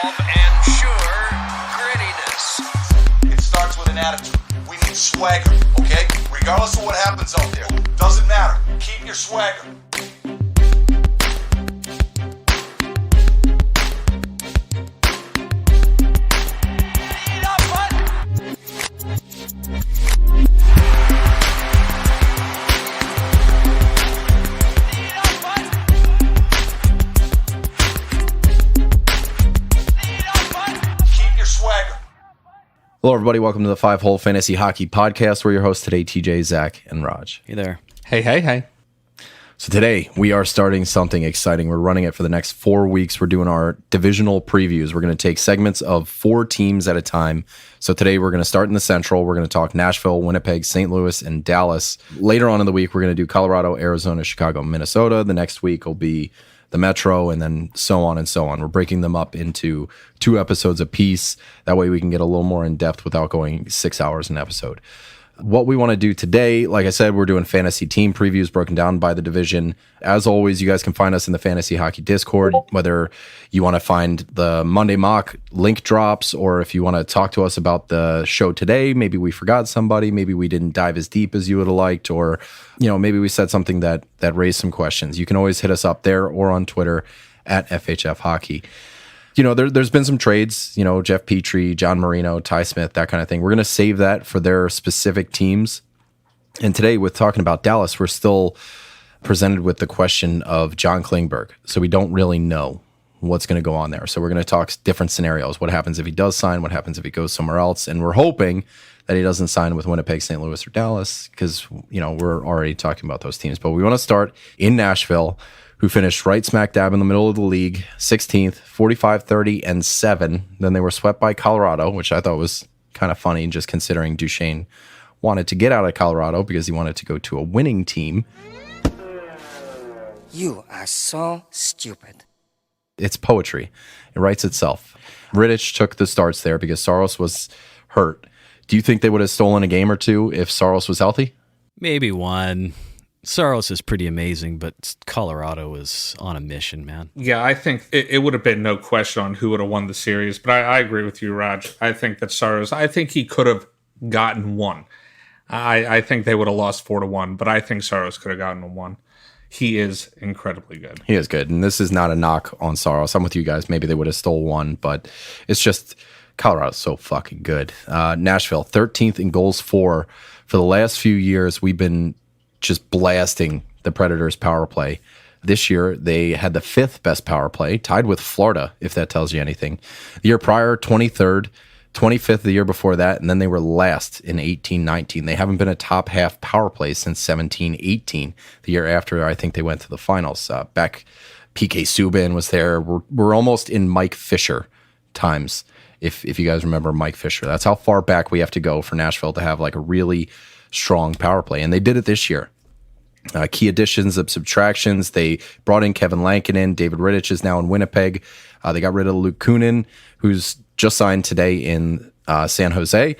Evolve ensure grittiness. It starts with an attitude. We need swagger, okay? Regardless of what happens out there. Doesn't matter. Keep your swagger. Hello, everybody. Welcome to the 5-Hole Fantasy Hockey Podcast. We're your hosts today, TJ, Zac, and Rog. Hey there. Hey. So today, we are starting something exciting. We're running it for the next 4 weeks. We're doing our divisional previews. We're going to take segments of 4 teams at a time. So today, we're going to start in the Central. We're going to talk Nashville, Winnipeg, St. Louis, and Dallas. Later on in the week, we're going to do Colorado, Arizona, Chicago, Minnesota. The next week will be the Metro, and then so on and so on. We're breaking them up into 2 episodes apiece. That way we can get a little more in depth without going 6 hours an episode. What we want to do today, like I said, we're doing fantasy team previews broken down by the division. As always, you guys can find us in the Fantasy Hockey Discord, whether you want to find the Monday mock link drops, or if you want to talk to us about the show today. Maybe we forgot somebody, maybe we didn't dive as deep as you would have liked, or maybe we said something that raised some questions. You can always hit us up there or on Twitter at FHF Hockey. There's been some trades, Jeff Petrie, John Marino, Ty Smith, that kind of thing. We're going to save that for their specific teams. And today, with talking about Dallas, we're still presented with the question of John Klingberg. So we don't really know what's going to go on there. So we're going to talk different scenarios. What happens if he does sign? What happens if he goes somewhere else? And we're hoping that he doesn't sign with Winnipeg, St. Louis, or Dallas, because, we're already talking about those teams. But we want to start in Nashville, who finished right smack dab in the middle of the league, 16th, 45-30-7. Then they were swept by Colorado, which I thought was kind of funny, just considering Duchesne wanted to get out of Colorado because he wanted to go to a winning team. You are so stupid. It's poetry. It writes itself. Rittich took the starts there because Saros was hurt. Do you think they would have stolen a game or two if Saros was healthy? Maybe one. Saros is pretty amazing, but Colorado is on a mission, man. Yeah, I think it would have been no question on who would have won the series, but I agree with you, Raj. I think that Saros, I think he could have gotten one. I think they would have lost 4-1, but I think Saros could have gotten one. He is incredibly good. He is good, and this is not a knock on Saros. I'm with you guys. Maybe they would have stole one, but it's just Colorado's so fucking good. Nashville, 13th in goals for the last few years. We've been just blasting the Predators' power play. This year, they had the 5th best power play, tied with Florida, if that tells you anything. The year prior, 23rd, 25th the year before that, and then they were last in 18-19. They haven't been a top half power play since 17-18. The year after, I think they went to the finals. Back, PK Subban was there. We're almost in Mike Fisher times, if you guys remember Mike Fisher. That's how far back we have to go for Nashville to have like a really strong power play, and they did it this year. Key additions of subtractions. They brought in Kevin Lankinen. David Rittich is now in Winnipeg. They got rid of Luke Kunin, who's just signed today in San Jose.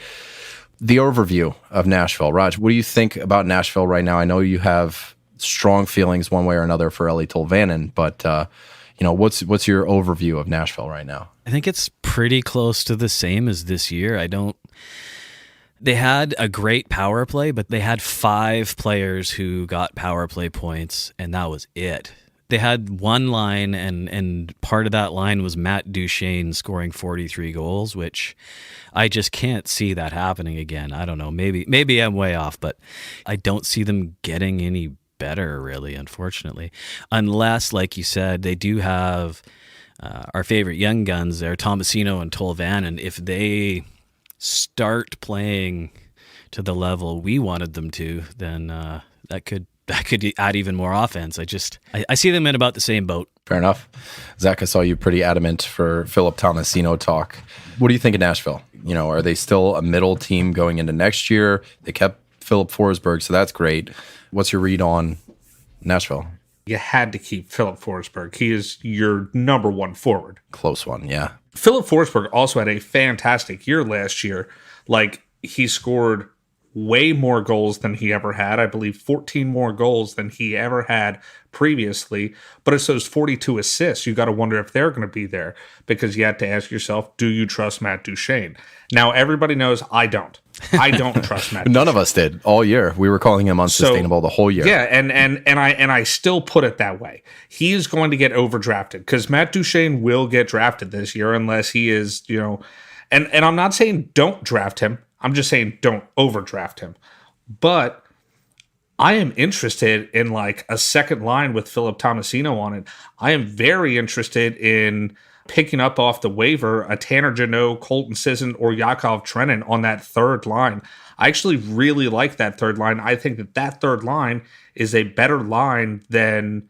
The overview of Nashville. Raj, what do you think about Nashville right now? I know you have strong feelings one way or another for Ellie Tolvanin, but what's your overview of Nashville right now? I think it's pretty close to the same as this year. They had a great power play, but they had 5 players who got power play points, and that was it. They had one line, and part of that line was Matt Duchesne scoring 43 goals, which I just can't see that happening again. I don't know. Maybe I'm way off, but I don't see them getting any better, really, unfortunately. Unless, like you said, they do have our favorite young guns there, Tomasino and Tolvanin. If they start playing to the level we wanted them to, then that could add even more offense. I see them in about the same boat. Fair enough. Zach, I saw you pretty adamant for Philip Tomasino talk. What do you think of Nashville? Are they still a middle team going into next year? They kept Philip Forsberg, so that's great. What's your read on Nashville? You had to keep Philip Forsberg. He is your number 1 forward. Close one, yeah. Philip Forsberg also had a fantastic year last year. Like, he scored way more goals than he ever had. I believe 14 more goals than he ever had previously. But it's those 42 assists. You got to wonder if they're going to be there, because you have to ask yourself, do you trust Matt Duchene? Now, everybody knows I don't. I don't trust Matt. None of us did all year. We were calling him unsustainable the whole year. Yeah, and I still put it that way. He is going to get overdrafted, because Matt Duchene will get drafted this year unless he is, and I'm not saying don't draft him. I'm just saying don't overdraft him. But I am interested in like a second line with Philip Tomasino on it. I am very interested in picking up off the waiver a Tanner Jeannot, Colton Sisson, or Yakov Trenin on that third line. I actually really like that third line. I think that third line is a better line than,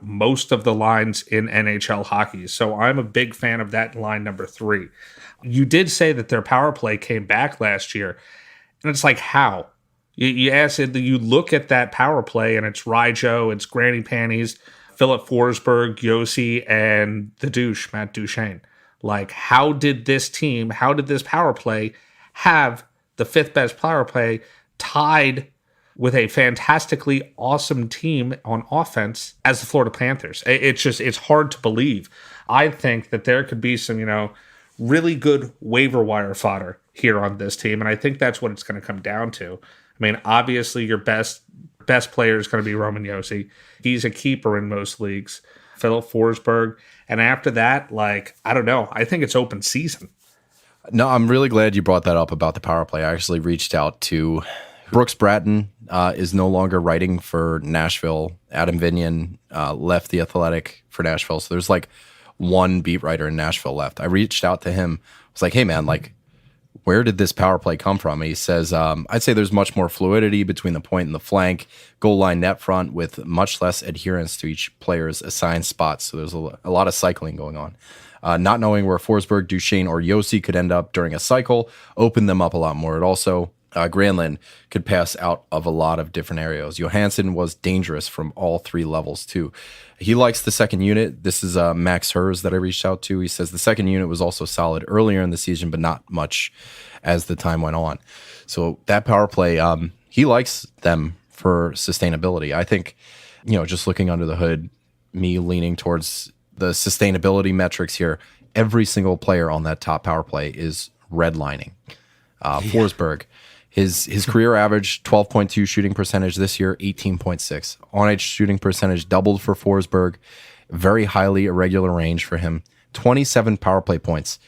most of the lines in NHL hockey. So I'm a big fan of that line number 3. You did say that their power play came back last year. And it's like, how? You asked it, you look at that power play, and it's Ryjo, it's Granny Panties, Philip Forsberg, Yossi, and the douche, Matt Duchene. Like, how did this power play have the 5th best power play tied with a fantastically awesome team on offense as the Florida Panthers? It's hard to believe. I think that there could be some, really good waiver wire fodder here on this team, and I think that's what it's going to come down to. I mean, obviously your best player is going to be Roman Josi. He's a keeper in most leagues. Philip Forsberg. And after that, I don't know. I think it's open season. No, I'm really glad you brought that up about the power play. I actually reached out to Brooks Bratton, is no longer writing for Nashville. Adam Vignon left The Athletic for Nashville. So there's one beat writer in Nashville left. I reached out to him. I was like, hey, man, where did this power play come from? And he says, I'd say there's much more fluidity between the point and the flank, goal line, net front, with much less adherence to each player's assigned spots. So there's a lot of cycling going on. Not knowing where Forsberg, Duchene, or Yossi could end up during a cycle opened them up a lot more. It also, Granlund could pass out of a lot of different areas. Johansen was dangerous from all 3 levels, too. He likes the second unit. This is Max Hers that I reached out to. He says the second unit was also solid earlier in the season, but not much as the time went on. So that power play, he likes them for sustainability. I think, just looking under the hood, me leaning towards the sustainability metrics here, every single player on that top power play is redlining. Forsberg, his career average, 12.2 shooting percentage this year, 18.6. On-ice shooting percentage doubled for Forsberg. Very highly irregular range for him. 27 power play points.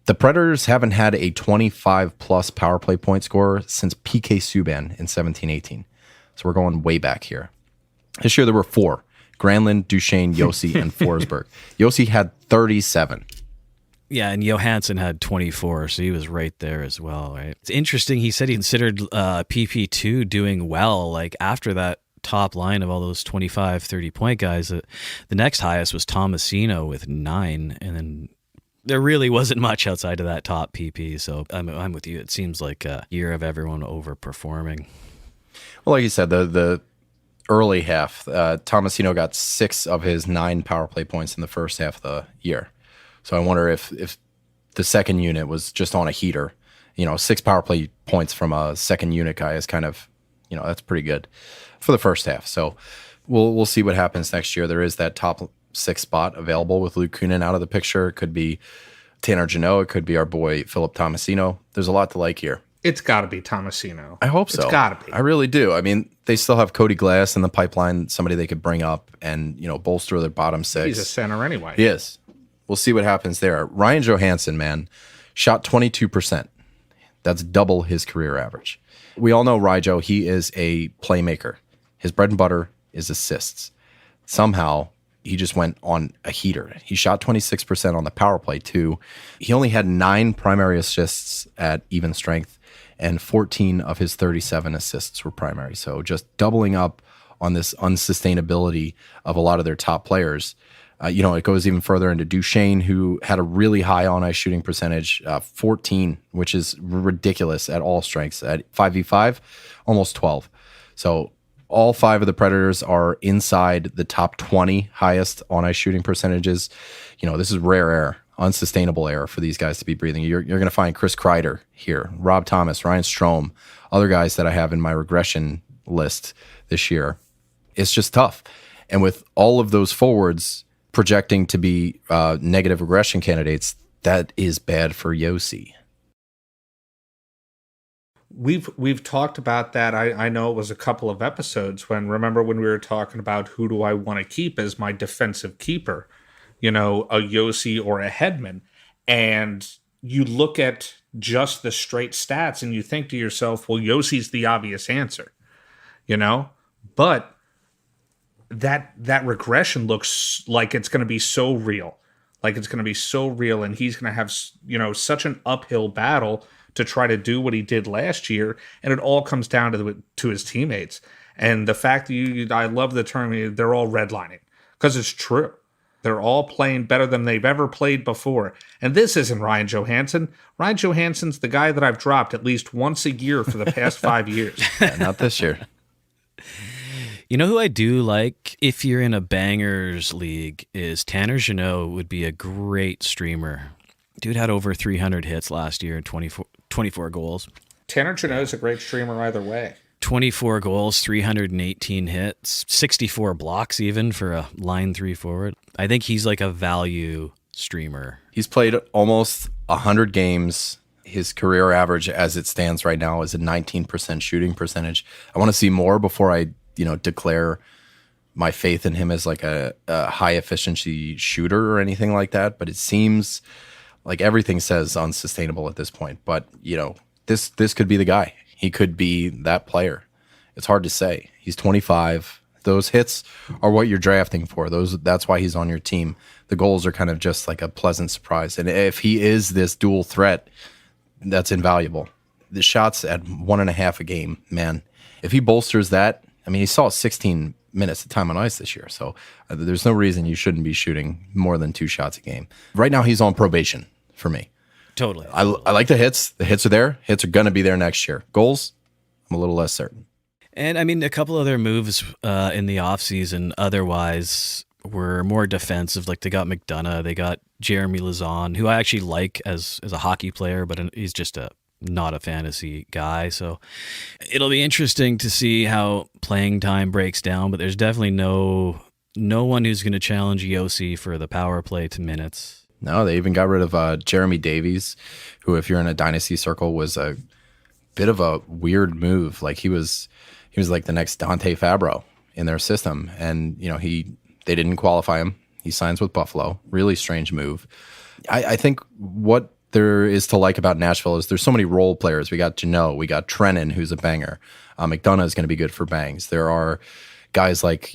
The Predators haven't had a 25-plus power play point scorer since PK Subban in 17-18. So we're going way back here. This year there were 4. Granlund, Duchene, Yossi, and Forsberg. Yossi had 37. Yeah, and Johansen had 24, so he was right there as well, right? It's interesting. He said he considered PP2 doing well, after that top line of all those 25, 30-point guys. The next highest was Tomasino with 9, and then there really wasn't much outside of that top PP, so I'm with you. It seems like a year of everyone overperforming. Well, like you said, the early half, Tomasino got 6 of his 9 power play points in the first half of the year. So I wonder if the second unit was just on a heater. 6 power play points from a second unit guy is kind of, that's pretty good for the first half. So we'll see what happens next year. There is that top 6 spot available with Luke Kunin out of the picture. It could be Tanner Jeannot. It could be our boy Philip Tomasino. There's a lot to like here. It's got to be Tomasino. I hope so. It's got to be. I really do. I mean, they still have Cody Glass in the pipeline, somebody they could bring up and, bolster their bottom 6. He's a center anyway. He is. We'll see what happens there. Ryan Johansen, man, shot 22%. That's double his career average. We all know Ryjo. He is a playmaker. His bread and butter is assists. Somehow, he just went on a heater. He shot 26% on the power play, too. He only had 9 primary assists at even strength, and 14 of his 37 assists were primary. So just doubling up on this unsustainability of a lot of their top players. It goes even further into Duchene, who had a really high on-ice shooting percentage, 14, which is ridiculous at all strengths. At 5v5, almost 12. So all 5 of the Predators are inside the top 20 highest on-ice shooting percentages. This is rare air. unsustainable era for these guys to be breathing. You're going to find Chris Kreider here, Rob Thomas, Ryan Strome, other guys that I have in my regression list this year. It's just tough. And with all of those forwards projecting to be negative regression candidates, that is bad for Yossi. We've talked about that. I know it was a couple of episodes remember when we were talking about who do I want to keep as my defensive keeper, a Yossi or a Hedman. And you look at just the straight stats and you think to yourself, well, Yossi's the obvious answer, but that regression looks like it's going to be so real. And he's going to have, such an uphill battle to try to do what he did last year, and it all comes down to his teammates. And the fact that I love the term, they're all redlining, because it's true. They're all playing better than they've ever played before. And this isn't Ryan Johansen. Ryan Johansen's the guy that I've dropped at least once a year for the past 5 years. Not this year. You know who I do like if you're in a bangers league is Tanner Jeannot would be a great streamer. Dude had over 300 hits last year and 24 goals. Tanner Jeannot is a great streamer either way. 24 goals, 318 hits, 64 blocks even for a line 3 forward. I think he's like a value streamer. He's played almost 100 games. His career average as it stands right now is a 19% shooting percentage. I want to see more before I declare my faith in him as like a high efficiency shooter or anything like that. But it seems like everything says unsustainable at this point. But, this could be the guy. He could be that player. It's hard to say. He's 25. Those hits are what you're drafting for. That's why he's on your team. The goals are kind of just like a pleasant surprise. And if he is this dual threat, that's invaluable. The shots at 1.5 a game, man. If he bolsters that, he saw 16 minutes of time on ice this year, so there's no reason you shouldn't be shooting more than 2 shots a game. Right now, he's on probation for me. Totally. I like the hits. The hits are there. Hits are going to be there next year. Goals, I'm a little less certain. And a couple other moves in the offseason otherwise were more defensive. Like they got McDonough, they got Jeremy Lauzon, who I actually like as a hockey player, but he's just not a fantasy guy. So it'll be interesting to see how playing time breaks down, but there's definitely no one who's going to challenge Yossi for the power play to minutes. No, they even got rid of Jeremy Davies, who, if you're in a dynasty circle, was a bit of a weird move. Like he was like the next Dante Fabro in their system, and they didn't qualify him. He signs with Buffalo. Really strange move. I think what there is to like about Nashville is there's so many role players. We got Jeannot, we got Trennan, who's a banger. McDonough is going to be good for bangs. There are guys like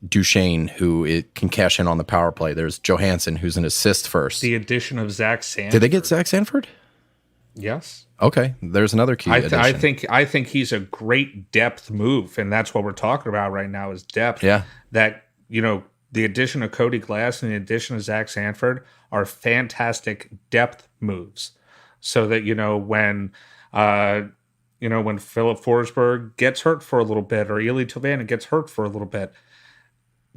Duchesne, who it can cash in on the power play. There's Johansen, who's an assist first. The addition of Zach Sanford. Did they get Zach Sanford? Yes. Okay, there's another key addition. I think he's a great depth move, and that's what we're talking about right now is depth. Yeah. That the addition of Cody Glass and the addition of Zach Sanford are fantastic depth moves. So that when Philip Forsberg gets hurt for a little bit, or Ellie Tolvanin gets hurt for a little bit,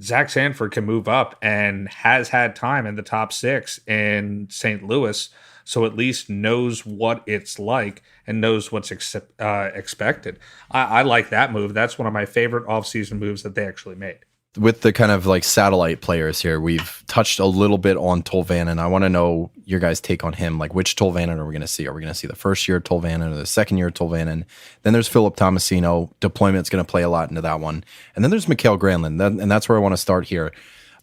Zach Sanford can move up and has had time in the top 6 in St. Louis, so at least knows what it's like and knows what's expected. I like that move. That's one of my favorite offseason moves that they actually made. With the kind of like satellite players here, we've touched a little bit on Tolvanin. I want to know your guys' take on him. Like, which Tolvanin are we going to see? Are we going to see the first year Tolvanin or the second year Tolvanin? Then there's Philip Tomasino. Deployment's going to play a lot into that one. And then there's Mikael Granlund. And that's where I want to start here.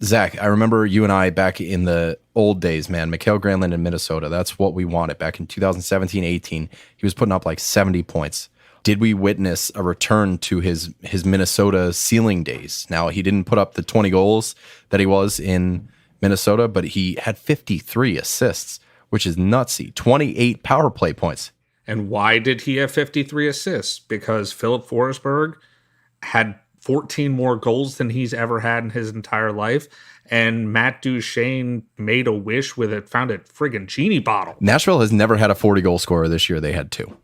Zach, I remember you and I back in the old days, man. Mikael Granlund in Minnesota. That's what we wanted back in 2017-18. He was putting up like 70 points. Did we witness a return to his Minnesota ceiling days? Now, he didn't put up the 20 goals that he was in Minnesota, but he had 53 assists, which is nutsy. 28 power play points. And why did he have 53 assists? Because Philip Forsberg had 14 more goals than he's ever had in his entire life. And Matt Duchesne made a wish with it, found a friggin' genie bottle. Nashville has never had a 40-goal scorer. This year they had 2.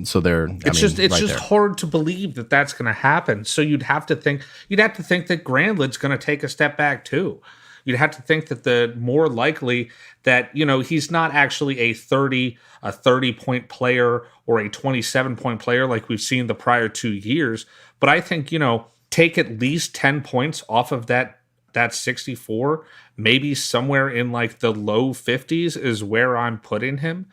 So it's just hard to believe that that's going to happen. So you'd have to think that Granlund's going to take a step back too. you'd have to think that the more likely that, he's not actually a 30-point player or a 27-point player like we've seen the prior 2 years. But I think, take at least 10 points off of that 64, maybe somewhere in like the low 50s is where I'm putting him,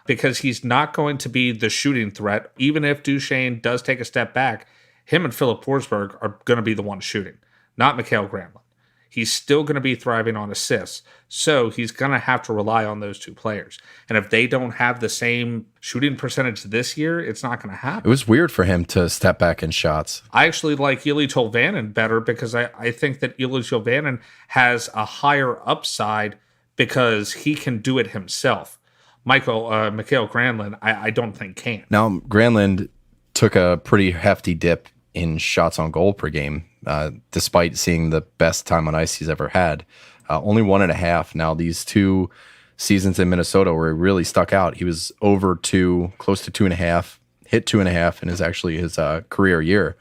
because he's not going to be the shooting threat. Even if Duchesne does take a step back, him and Philip Forsberg are going to be the ones shooting, not Mikael Granlund. He's still going to be thriving on assists, so he's going to have to rely on those two players. And if they don't have the same shooting percentage this year, it's not going to happen. It was weird for him to step back in shots. I actually like Ellie Tolvanin better because I think that Ellie Tolvanin has a higher upside because he can do it himself. Mikael Granlund, I don't think can. Now, Granlund took a pretty hefty dip in shots on goal per game, despite seeing the best time on ice he's ever had. Only 1.5. Now, these 2 seasons in Minnesota where he really stuck out, he was over 2, close to 2.5, hit 2.5 in his career year.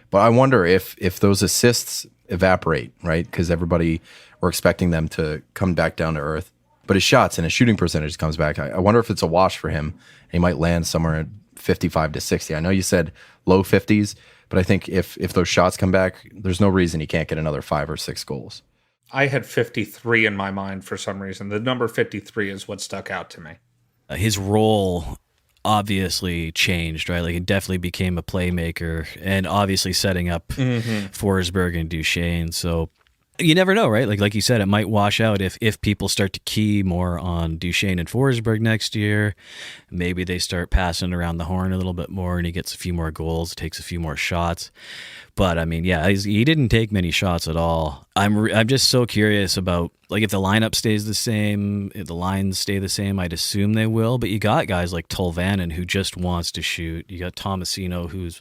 But I wonder if those assists evaporate, right? Because everybody, we're expecting them to come back down to earth. But his shots and his shooting percentage comes back. I wonder if it's a wash for him. He might land somewhere at 55 to 60. I know you said low 50s, but I think if those shots come back, there's no reason he can't get another 5 or 6 goals. I had 53 in my mind for some reason. The number 53 is what stuck out to me. His role obviously changed, right? Like, he definitely became a playmaker and obviously setting up Forsberg and Duchesne. So you never know, right? Like you said, it might wash out if people start to key more on Duchesne and Forsberg next year. Maybe they start passing around the horn a little bit more and he gets a few more goals, takes a few more shots. But I mean, yeah, he didn't take many shots at all. I'm just so curious about, like, if the lineup stays the same, if the lines stay the same. I'd assume they will. But you got guys like Tolvanin who just wants to shoot. You got Tomasino who's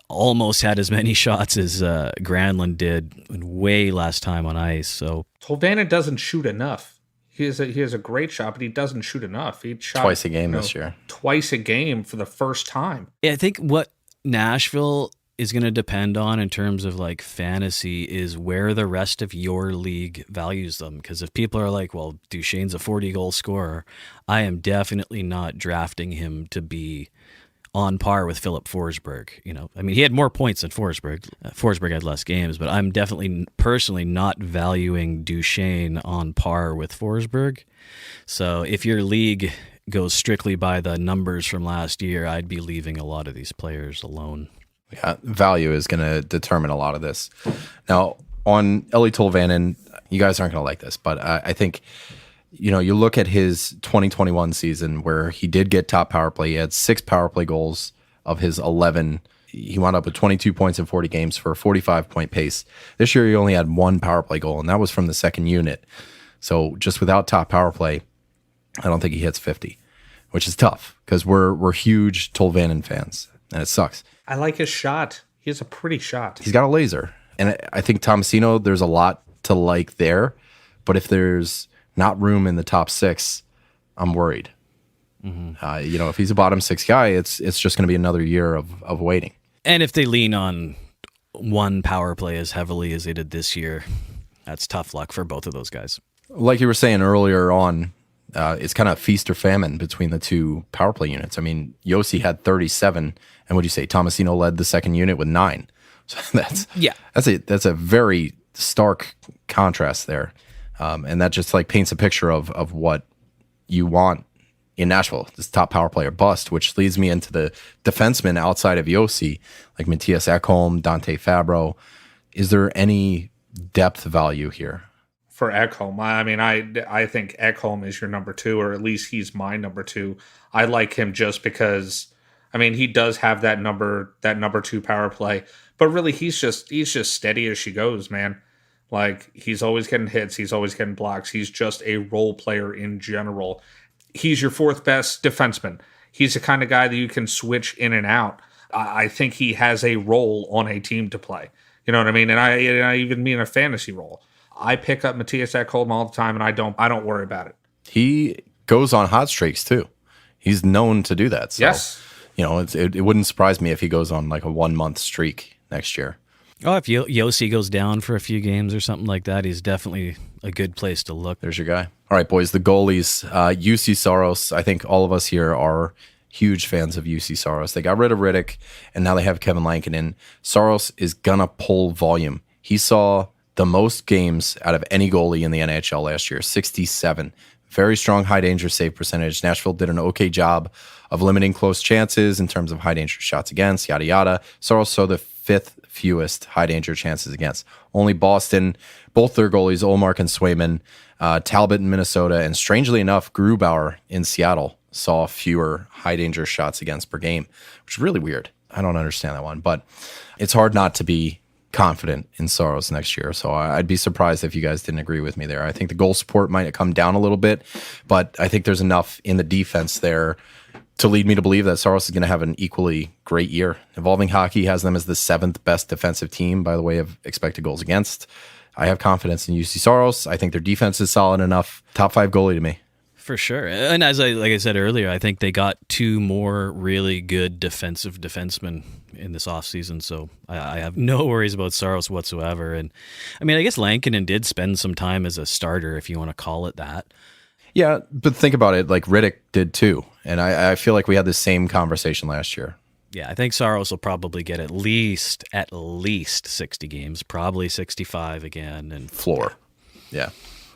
almost had as many shots as Granlund did in way less time on ice. So Tolvanin doesn't shoot enough. He has a great shot, but he doesn't shoot enough. He shot twice a game this year. Twice a game for the first time. Yeah, I think what Nashville is going to depend on in terms of like fantasy is where the rest of your league values them. Because if people are like, well, Duchesne's a 40-goal scorer, I am definitely not drafting him to be on par with Philip Forsberg. I mean, he had more points than Forsberg. Forsberg had less games, but I'm definitely personally not valuing Duchesne on par with Forsberg. So if your league goes strictly by the numbers from last year, I'd be leaving a lot of these players alone. Yeah, value is going to determine a lot of this. Now, on Ellie Tolvanin, you guys aren't going to like this, but I think, you look at his 2021 season where he did get top power play. He had 6 power play goals of his 11. He wound up with 22 points in 40 games for a 45-point pace. This year, he only had 1 power play goal, and that was from the second unit. So just without top power play, I don't think he hits 50, which is tough because we're huge Tolvanin fans, and it sucks. I like his shot. He has a pretty shot. He's got a laser. And I think Tomasino, there's a lot to like there. But if there's not room in the top 6, I'm worried. If he's a bottom 6 guy, it's just going to be another year of waiting. And if they lean on one power play as heavily as they did this year, that's tough luck for both of those guys. Like you were saying earlier on, it's kind of feast or famine between the 2 power play units. I mean, Yossi had 37, and what'd you say? Tomasino led the second unit with 9. So that's a very stark contrast there, and that just like paints a picture of what you want in Nashville. This top power player bust, which leads me into the defensemen outside of Yossi, like Matthias Ekholm, Dante Fabro. Is there any depth value here? For Ekholm, I mean, I think Ekholm is your number 2, or at least he's my number 2. I like him just because, I mean, he does have that number 2 power play, but really he's just steady as she goes, man. Like, he's always getting hits, he's always getting blocks. He's just a role player in general. He's your 4th best defenseman. He's the kind of guy that you can switch in and out. I think he has a role on a team to play. You know what I mean? And I even mean a fantasy role. I pick up Matthias Ekholm all the time, and I don't worry about it. He goes on hot streaks too. He's known to do that. So, yes. It wouldn't surprise me if he goes on like a 1-month streak next year. Oh, if Yossi goes down for a few games or something like that, he's definitely a good place to look. There's your guy. All right, boys, the goalies. UC Saros, I think all of us here are huge fans of UC Saros. They got rid of Riddick, and now they have Kevin Lankinen. Saros is going to pull volume. He saw the most games out of any goalie in the NHL last year, 67. Very strong high-danger save percentage. Nashville did an okay job of limiting close chances in terms of high-danger shots against, yada, yada. Saros saw the 5th fewest high-danger chances against. Only Boston, both their goalies, Olmark and Swayman, Talbot in Minnesota, and strangely enough, Grubauer in Seattle saw fewer high-danger shots against per game, which is really weird. I don't understand that one, but it's hard not to be confident in Saros next year. So I'd be surprised if you guys didn't agree with me there. I think the goal support might come down a little bit, but I think there's enough in the defense there to lead me to believe that Saros is going to have an equally great year. Evolving Hockey has them as the 7th best defensive team by the way of expected goals against. I have confidence in UC Saros. I think their defense is solid enough. Top 5 goalie to me. For sure. And like I said earlier, I think they got 2 more really good defensive defensemen in this offseason. So I have no worries about Saros whatsoever. And I mean, I guess Lankinen did spend some time as a starter, if you want to call it that. Yeah, but think about it, like Riddick did too. And I feel like we had the same conversation last year. Yeah, I think Saros will probably get at least 60 games, probably 65 again. And Floor. Yeah.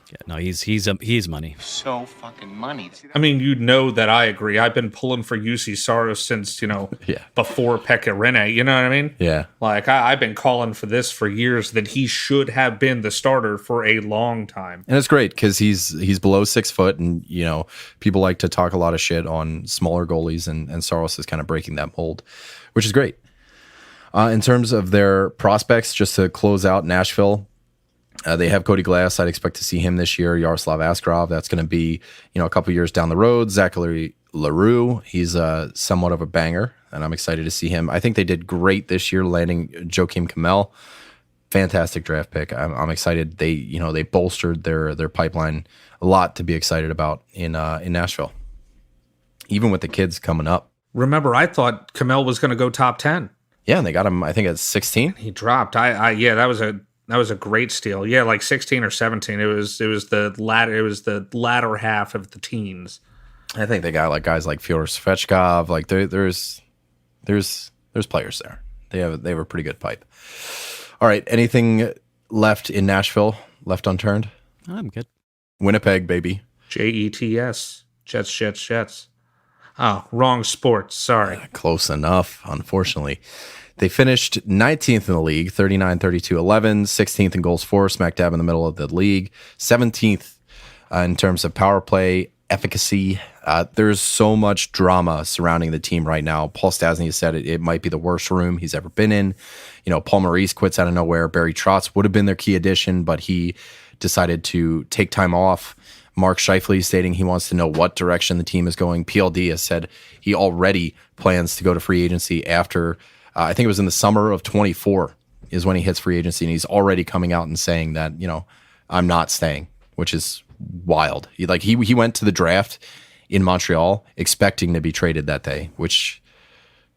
Yeah, no, he's money. So fucking money. I mean, you know that I agree. I've been pulling for UC Saros since, before Pekka Rinne. You know what I mean? Yeah. Like, I've been calling for this for years, that he should have been the starter for a long time. And it's great because he's below 6 foot, and, people like to talk a lot of shit on smaller goalies, and Saros is kind of breaking that mold, which is great. In terms of their prospects, just to close out Nashville, they have Cody Glass. I'd expect to see him this year. Yaroslav Askarov, that's going to be, a couple years down the road. Zachary LaRue, he's somewhat of a banger, and I'm excited to see him. I think they did great this year landing Joakim Kamel. Fantastic draft pick. I'm excited. They bolstered their pipeline a lot to be excited about in Nashville, even with the kids coming up. Remember, I thought Kamel was going to go top 10. Yeah, and they got him, I think, at 16. He dropped. That was a great steal. Yeah, like 16 or 17. It was the latter half of the teens. I think they got guys like Fyodor Svechkov. Like there's players there. They have a pretty good pipe. All right, anything left in Nashville left unturned? I'm good. Winnipeg, baby. Jets. Jets. Oh, wrong sport. Sorry. Close enough, unfortunately. They finished 19th in the league, 39-32-11, 16th in goals for, smack dab in the middle of the league, 17th in terms of power play efficacy. There's so much drama surrounding the team right now. Paul Stastny said it might be the worst room he's ever been in. Paul Maurice quits out of nowhere. Barry Trotz would have been their key addition, but he decided to take time off. Mark Scheifele stating he wants to know what direction the team is going. PLD has said he already plans to go to free agency after I think it was in the summer of 24 is when he hits free agency, and he's already coming out and saying that, I'm not staying, which is wild. He went to the draft in Montreal expecting to be traded that day, which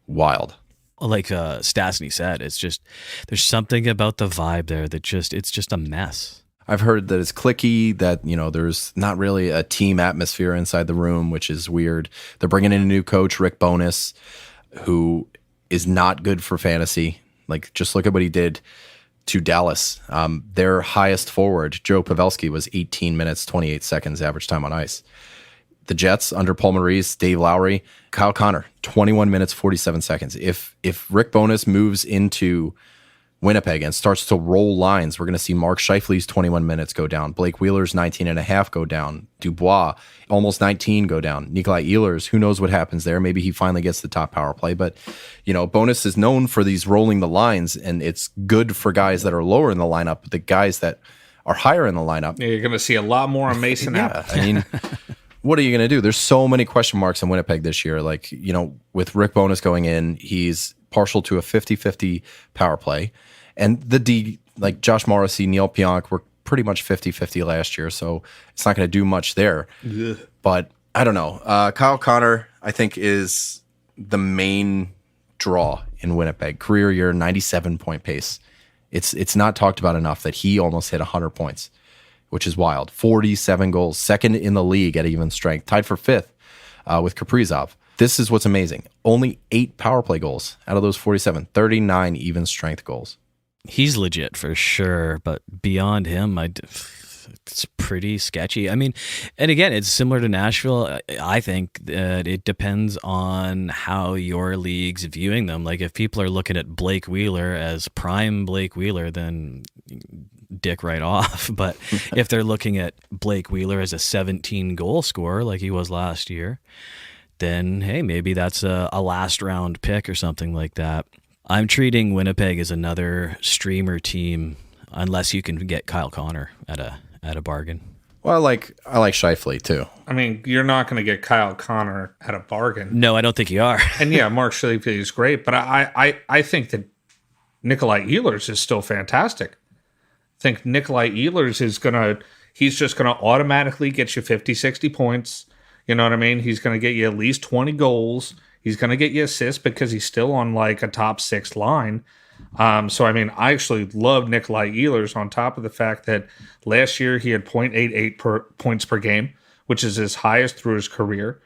wild. Like Stastny said, it's just there's something about the vibe there that it's just a mess. I've heard that it's cliquey, that, there's not really a team atmosphere inside the room, which is weird. They're bringing in a new coach, Rick Bowness, who is not good for fantasy. Just look at what he did to Dallas. Their highest forward, Joe Pavelski, was 18 minutes, 28 seconds average time on ice. The Jets, under Paul Maurice, Dave Lowry, Kyle Connor, 21 minutes, 47 seconds. If Rick Bowness moves into Winnipeg and starts to roll lines, we're going to see Mark Scheifele's 21 minutes go down. Blake Wheeler's 19 and a half go down. Dubois, almost 19 go down. Nikolai Eelers, who knows what happens there. Maybe he finally gets the top power play. But, Bowness is known for these rolling the lines, and it's good for guys that are lower in the lineup. But the guys that are higher in the lineup. Yeah, you're going to see a lot more on Mason Apple. I mean, what are you going to do? There's so many question marks in Winnipeg this year. With Rick Bowness going in, he's partial to a 50-50 power play. And the D, Josh Morrissey, Neil Pionk, were pretty much 50-50 last year, so it's not going to do much there. Ugh. But I don't know. Kyle Connor, I think, is the main draw in Winnipeg. Career year, 97-point pace. It's not talked about enough that he almost hit 100 points, which is wild. 47 goals, second in the league at even strength, tied for fifth with Kaprizov. This is what's amazing. Only 8 power play goals out of those 47, 39 even strength goals. He's legit for sure, but beyond him, it's pretty sketchy. I mean, and again, it's similar to Nashville. I think that it depends on how your league's viewing them. Like if people are looking at Blake Wheeler as prime Blake Wheeler, then dick right off. But if they're looking at Blake Wheeler as a 17 goal scorer like he was last year, then hey, maybe that's a last round pick or something like that. I'm treating Winnipeg as another streamer team unless you can get Kyle Connor at a bargain. Well, I like Scheifele too. I mean, you're not going to get Kyle Connor at a bargain. No, I don't think you are. And yeah, Mark Scheifele is great, but I think that Nikolai Eelers is still fantastic. I think Nikolai Eelers he's just going to automatically get you 50, 60 points. You know what I mean? He's going to get you at least 20 goals. He's going to get you assists because he's still on like a top 6 line. So, I mean, I actually love Nikolai Eelers on top of the fact that last year he had 0.88 points per game, which is his highest through his career.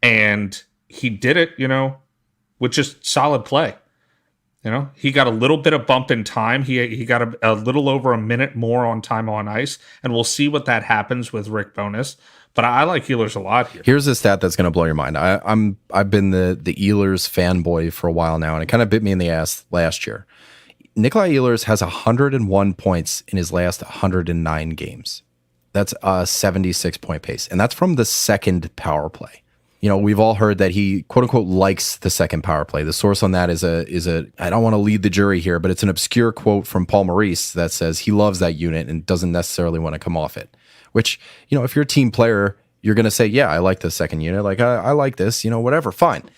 And he did it, with just solid play. He got a little bit of bump in time. He got a little over a minute more on time on ice. And we'll see what that happens with Rick Bowness. But I like Eelers a lot here. Here's a stat that's going to blow your mind. I've been the Eelers fanboy for a while now, and it kind of bit me in the ass last year. Nikolai Eelers has 101 points in his last 109 games. That's a 76-point pace, and that's from the second power play. We've all heard that he quote unquote likes the second power play. The source on that is a I don't want to lead the jury here, but it's an obscure quote from Paul Maurice that says he loves that unit and doesn't necessarily want to come off it. Which, if you're a team player, you're going to say, yeah, I like the second unit. Like, I like this, whatever, fine.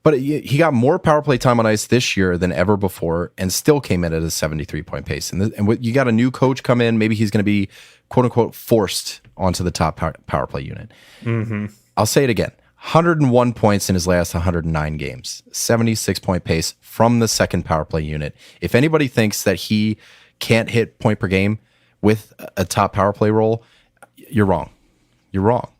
But he got more power play time on ice this year than ever before and still came in at a 73-point pace. And you got a new coach come in. Maybe he's going to be, quote unquote, forced onto the top power play unit. Mm-hmm. I'll say it again. 101 points in his last 109 games. 76-point pace from the second power play unit. If anybody thinks that he can't hit point per game with a top power play role, you're wrong. You're wrong.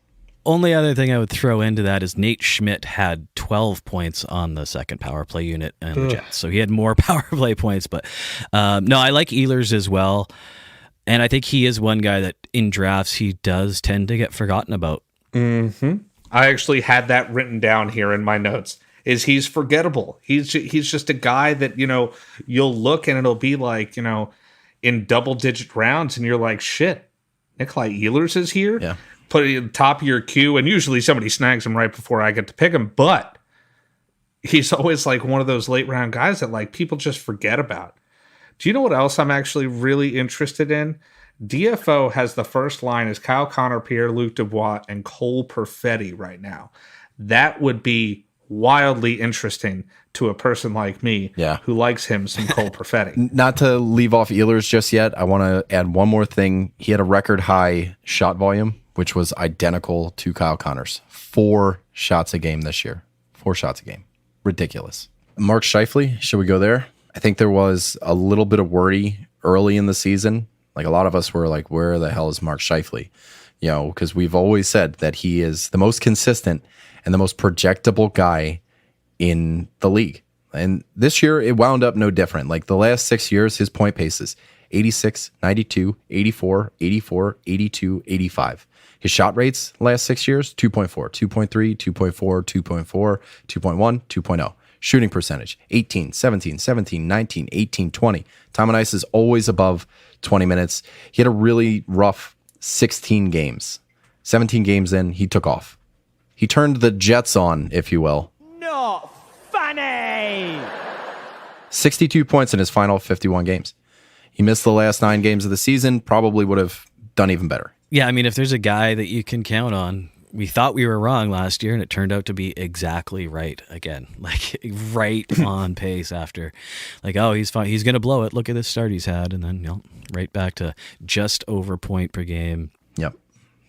Only other thing I would throw into that is Nate Schmidt had 12 points on the second power play unit and the Jets. So he had more power play points. But no, I like Eelers as well. And I think he is one guy that in drafts, he does tend to get forgotten about. Mm-hmm. I actually had that written down here in my notes. He's forgettable. He's just a guy that, you'll look and it'll be like, in double-digit rounds and you're like, shit. Nikolai Eelers is here. Yeah. Put it at the top of your queue, and usually somebody snags him right before I get to pick him. But he's always like one of those late round guys that like people just forget about. Do you know what else I'm actually really interested in? DFO has the first line as Kyle Connor, Pierre-Luc Dubois, and Cole Perfetti right now. That would be wildly interesting to a person like me who likes him some Cole Perfetti. Not to leave off Eelers just yet, I want to add one more thing. He had a record high shot volume, which was identical to Kyle Connor's. 4 shots a game this year. 4 shots a game. Ridiculous. Mark Scheifele, should we go there? I think there was a little bit of worry early in the season. Like a lot of us were like, where the hell is Mark Scheifele? Because we've always said that he is the most consistent and the most projectable guy in the league. And this year, it wound up no different. Like the last 6 years, his point paces, 86, 92, 84, 84, 82, 85. His shot rates last 6 years, 2.4, 2.3, 2.4, 2.4, 2.1, 2.0. Shooting percentage, 18, 17, 17, 19, 18, 20. Time on ice is always above 20 minutes. He had a really rough 16 games. 17 games in, he took off. He turned the Jets on, if you will. Not funny! 62 points in his final 51 games. He missed the last 9 games of the season, probably would have done even better. Yeah, I mean, if there's a guy that you can count on, we thought we were wrong last year, and it turned out to be exactly right again. Like, right on pace after. Like, oh, he's fine. He's going to blow it. Look at the start he's had. And then, right back to just over point per game. Yep.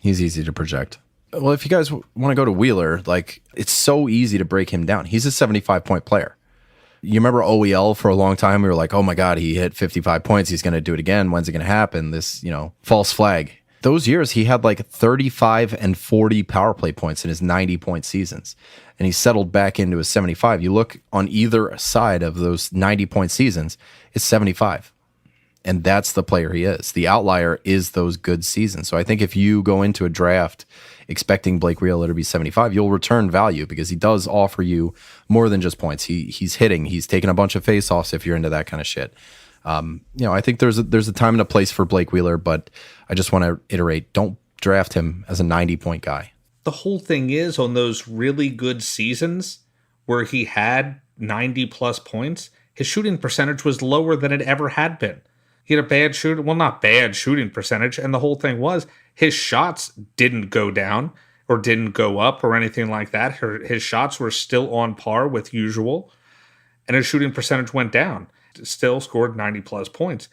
He's easy to project. Well, if you guys want to go to Wheeler, like, it's so easy to break him down. He's a 75-point player. You remember OEL for a long time? We were like, oh my God, he hit 55 points. He's going to do it again. When's it going to happen? This, false flag. Those years, he had like 35 and 40 power play points in his 90-point seasons. And he settled back into his 75. You look on either side of those 90-point seasons, it's 75. And that's the player he is. The outlier is those good seasons. So I think if you go into a draft expecting Blake Wheeler to be 75, you'll return value because he does offer you more than just points. He's hitting. He's taking a bunch of faceoffs if you're into that kind of shit. I think there's a time and a place for Blake Wheeler, but I just want to iterate, don't draft him as a 90-point guy. The whole thing is on those really good seasons where he had 90-plus points, his shooting percentage was lower than it ever had been. He had a bad shooting, well, not bad shooting percentage, and the whole thing was his shots didn't go down or didn't go up or anything like that. His shots were still on par with usual, and his shooting percentage went down. Still scored 90-plus points.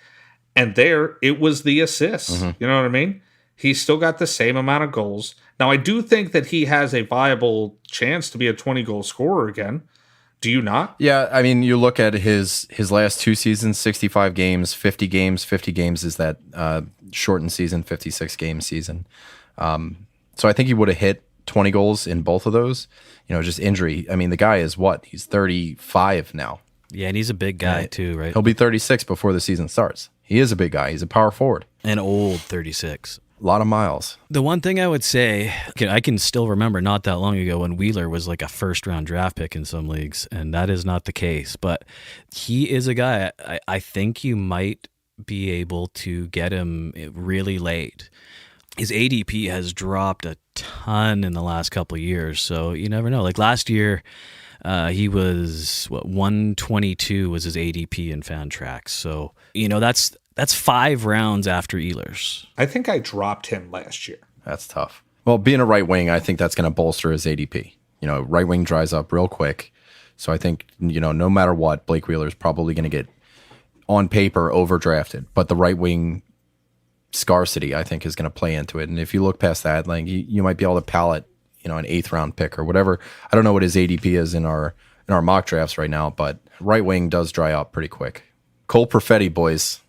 And there, it was the assists. Mm-hmm. You know what I mean? He's still got the same amount of goals. Now, I do think that he has a viable chance to be a 20-goal scorer again. Do you not? Yeah, I mean, you look at his last two seasons, 65 games, 50 games. 50 games is that shortened season, 56-game season. So I think he would have hit 20 goals in both of those. Just injury. I mean, the guy is what? He's 35 now. Yeah, and he's a big guy too, right? He'll be 36 before the season starts. He is a big guy. He's a power forward. An old 36. A lot of miles. The one thing I would say, I can still remember not that long ago when Wheeler was like a first-round draft pick in some leagues, and that is not the case. But he is a guy, I think you might be able to get him really late. His ADP has dropped a ton in the last couple of years, so you never know. Like last year, he was 122 was his ADP in Fantrax. So that's 5 rounds after Eelers. I think I dropped him last year. That's tough. Well, being a right wing, I think that's going to bolster his ADP. Right wing dries up real quick, so I think no matter what, Blake Wheeler is probably going to get on paper overdrafted, but the right wing scarcity I think is going to play into it. And if you look past that, like you might be able to pallet an 8th round pick or whatever. I don't know what his ADP is in our mock drafts right now, but right wing does dry up pretty quick. Cole Perfetti, boys.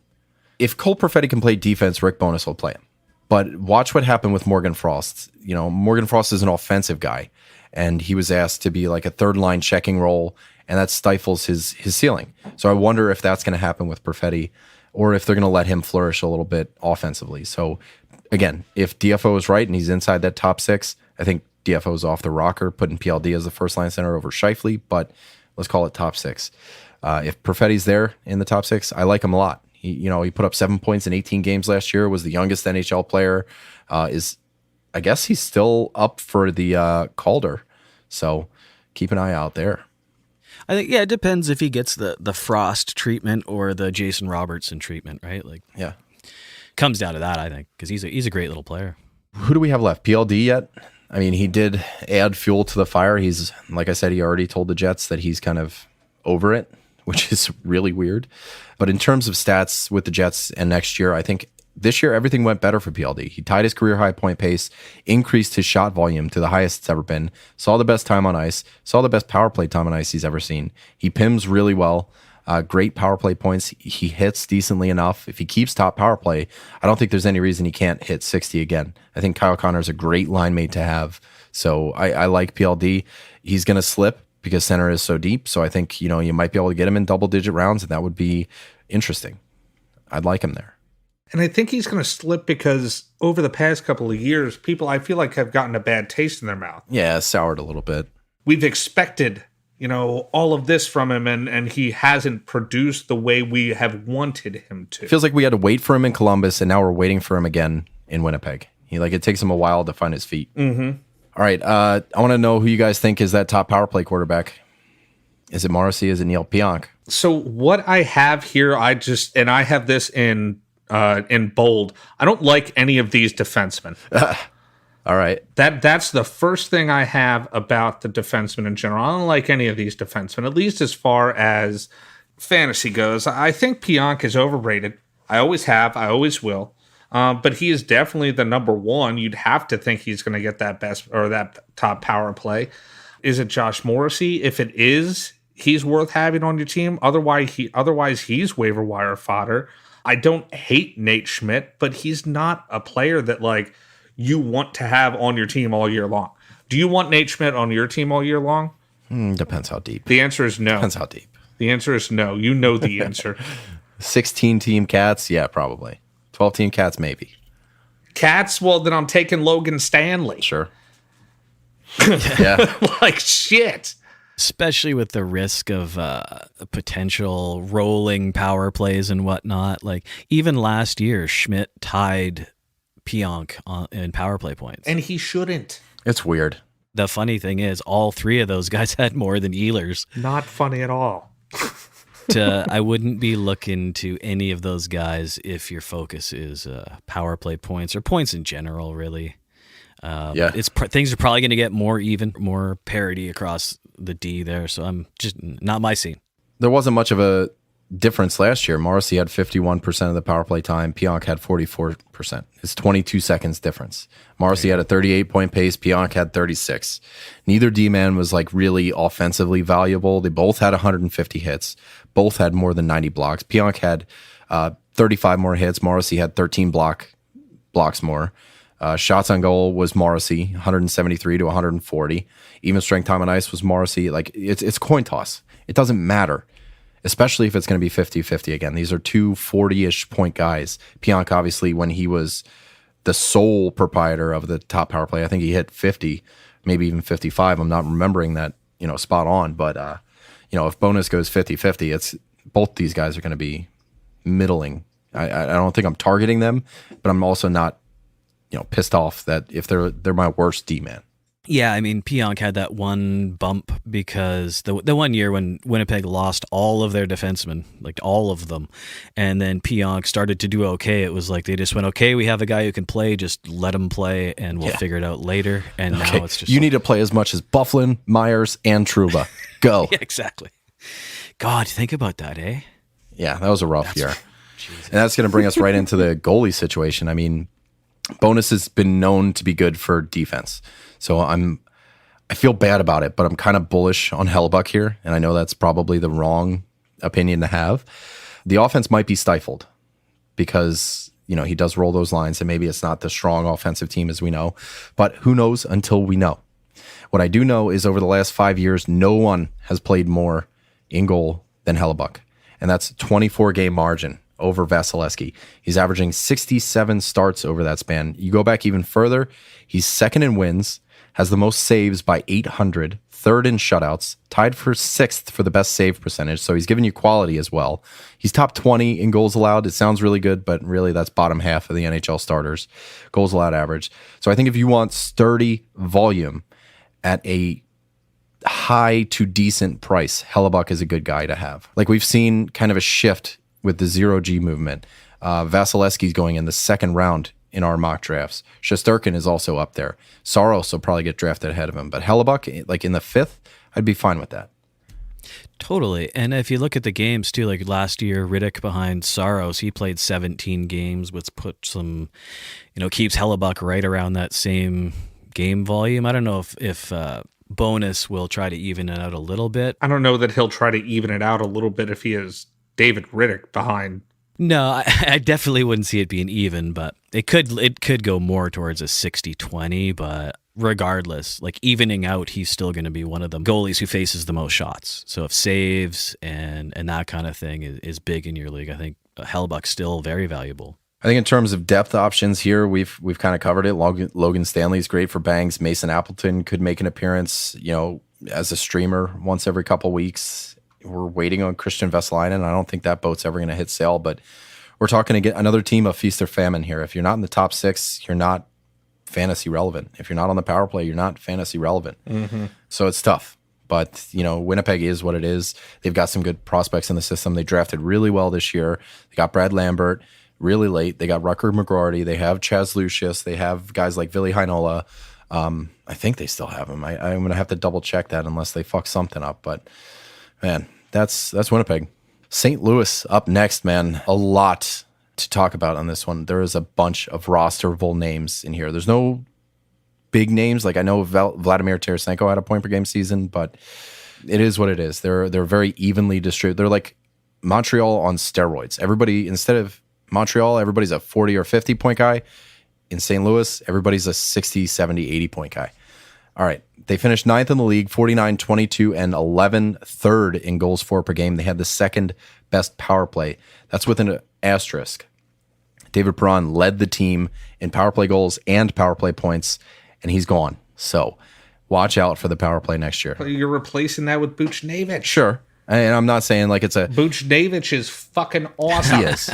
If Cole Perfetti can play defense, Rick Bowness will play him. But watch what happened with Morgan Frost. Morgan Frost is an offensive guy, and he was asked to be like a third line checking role, and that stifles his ceiling. So I wonder if that's going to happen with Perfetti, or if they're going to let him flourish a little bit offensively. So again, if DFO is right and he's inside that top 6, I think DFO's off the rocker, putting PLD as the first line center over Scheifele, but let's call it top 6. If Perfetti's there in the top 6, I like him a lot. He put up 7 points in 18 games last year, was the youngest NHL player. I guess he's still up for the Calder. So keep an eye out there. I think, it depends if he gets the Frost treatment or the Jason Robertson treatment, right? Yeah. Comes down to that, I think, because he's a great little player. Who do we have left? PLD yet? I mean, he did add fuel to the fire. He's, like I said, he already told the Jets that he's kind of over it, which is really weird. But in terms of stats with the Jets and next year, I think this year everything went better for PLD. He tied his career high point pace, increased his shot volume to the highest it's ever been, saw the best time on ice, saw the best power play time on ice he's ever seen. He pims really well. Great power play points. He hits decently enough. If he keeps top power play, I don't think there's any reason he can't hit 60 again. I think Kyle Connor's a great line mate to have. So I like PLD. He's going to slip because center is so deep. So I think, you might be able to get him in double-digit rounds, and that would be interesting. I'd like him there. And I think he's going to slip because over the past couple of years, people, I feel like, have gotten a bad taste in their mouth. Yeah, soured a little bit. We've expected all of this from him, and he hasn't produced the way we have wanted him to. It feels like we had to wait for him in Columbus, and now we're waiting for him again in Winnipeg. It takes him a while to find his feet. Mm-hmm. All right, I want to know who you guys think is that top power play quarterback. Is it Morrissey? Is it Neil Pionk? So what I have here, I have this in bold. I don't like any of these defensemen. All right. That's the first thing I have about the defensemen in general. I don't like any of these defensemen, at least as far as fantasy goes. I think Pionk is overrated. I always have. I always will. But he is definitely the number one. You'd have to think he's going to get that best or that top power play. Is it Josh Morrissey? If it is, he's worth having on your team. Otherwise, he's waiver wire fodder. I don't hate Nate Schmidt, but he's not a player that like you want to have on your team all year long. Do you want Nate Schmidt on your team all year long? Depends how deep. The answer is no. Depends how deep. The answer is no. You know the answer. 16-team Cats, yeah, probably. 12-team Cats, maybe. Cats, well, then I'm taking Logan Stanley. Sure. Yeah. Like, shit. Especially with the risk of potential rolling power plays and whatnot. Like, even last year, Schmidt tied Pionk in power play points. And he shouldn't. It's weird. The funny thing is, all three of those guys had more than Eelers. Not funny at all. I wouldn't be looking to any of those guys if your focus is power play points or points in general, really. Yeah. Things are probably going to get more even, more parity across the D there. So I'm just not my scene. There wasn't much of a difference last year. Morrissey had 51% of the power play time. Pionk had 44%. It's 22 seconds difference. Morrissey had a 38-point pace. Pionk had 36. Neither D-man was like really offensively valuable. They both had 150 hits. Both had more than 90 blocks. Pionk had 35 more hits. Morrissey had 13 blocks more. Shots on goal was Morrissey, 173 to 140. Even strength time on ice was Morrissey. Like it's coin toss. It doesn't matter, especially if it's going to be 50-50 again. These are two 40-ish point guys. Pionk, obviously, when he was the sole proprietor of the top power play, I think he hit 50, maybe even 55. I'm not remembering that, spot on. But, if bonus goes 50-50, it's both these guys are going to be middling. I don't think I'm targeting them, but I'm also not, pissed off that if they're my worst D-man. Yeah, I mean, Pionk had that one bump because the 1 year when Winnipeg lost all of their defensemen, like all of them, and then Pionk started to do okay. It was like they just went, okay, we have a guy who can play, just let him play, and we'll figure it out later. And now it's just need to play as much as Bufflin, Myers, and Trouba. Go. Yeah, exactly. God, think about that, eh? Yeah, that was a rough year. Jesus. And that's going to bring us right into the goalie situation. I mean, Bonus has been known to be good for defense. So I feel bad about it, but I'm kind of bullish on Hellebuck here, and I know that's probably the wrong opinion to have. The offense might be stifled because, he does roll those lines, and maybe it's not the strong offensive team as we know, but who knows until we know. What I do know is over the last 5 years, no one has played more in goal than Hellebuck, and that's 24-game margin over Vasilevsky. He's averaging 67 starts over that span. You go back even further, he's second in wins, has the most saves by 800, third in shutouts, tied for sixth for the best save percentage, so he's giving you quality as well. He's top 20 in goals allowed. It sounds really good, but really that's bottom half of the NHL starters, goals allowed average. So I think if you want sturdy volume at a high to decent price, Hellebuck is a good guy to have. Like we've seen kind of a shift with the 0G movement. Vasilevsky's going in the second round in our mock drafts. Shesterkin is also up there. Saros will probably get drafted ahead of him. But Hellebuck, like in the fifth, I'd be fine with that. Totally. And if you look at the games too, like last year, Riddick behind Saros, he played 17 games, which puts some, keeps Hellebuck right around that same game volume. I don't know if Bonus will try to even it out a little bit. I don't know that he'll try to even it out a little bit if he is David Riddick behind. No, I definitely wouldn't see it being even, but it could go more towards a 60-20, but regardless, like evening out, he's still going to be one of the goalies who faces the most shots. So if saves and that kind of thing is big in your league, I think Hellebuck's still very valuable. I think in terms of depth options here, we've kind of covered it. Logan Stanley's great for bangs. Mason Appleton could make an appearance, as a streamer once every couple weeks. We're waiting on Christian Vesalainen. I don't think that boat's ever going to hit sail, but we're talking to get another team of feast or famine here. If you're not in the top six, you're not fantasy relevant. If you're not on the power play, you're not fantasy relevant. Mm-hmm. So it's tough. But, Winnipeg is what it is. They've got some good prospects in the system. They drafted really well this year. They got Brad Lambert really late. They got Rucker McGroarty. They have Chaz Lucius. They have guys like Ville Heinola. I think they still have him. I'm going to have to double check that unless they fuck something up. But, man, that's Winnipeg. St. Louis up next, man. A lot to talk about on this one. There is a bunch of rosterable names in here. There's no big names. Like I know Vladimir Tarasenko had a point per game season, but It is what it is. They're very evenly distributed. They're like Montreal on steroids. Everybody, instead of Montreal, everybody's a 40 or 50 point guy. In St. Louis, everybody's a 60, 70, 80 point guy. All right. They finished 9th in the league, 49, 22, and 11, third in goals for per game. They had the second best power play. That's with an asterisk. David Perron led the team in power play goals and power play points, and he's gone. So watch out for the power play next year. You're replacing that with Buchnevich. Sure. And I'm not saying like it's a... Buchnevich is fucking awesome. He is.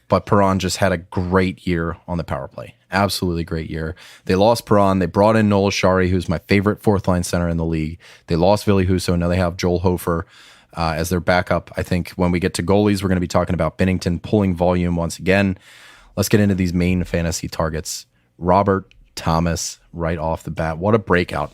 But Perron just had a great year on the power play. Absolutely great year. They lost Perron. They brought in Noel Shari, who's my favorite fourth-line center in the league. They lost Ville Husso. Now they have Joel Hofer as their backup. I think when we get to goalies, we're going to be talking about Binnington pulling volume once again. Let's get into these main fantasy targets. Robert Thomas, right off the bat. What a breakout.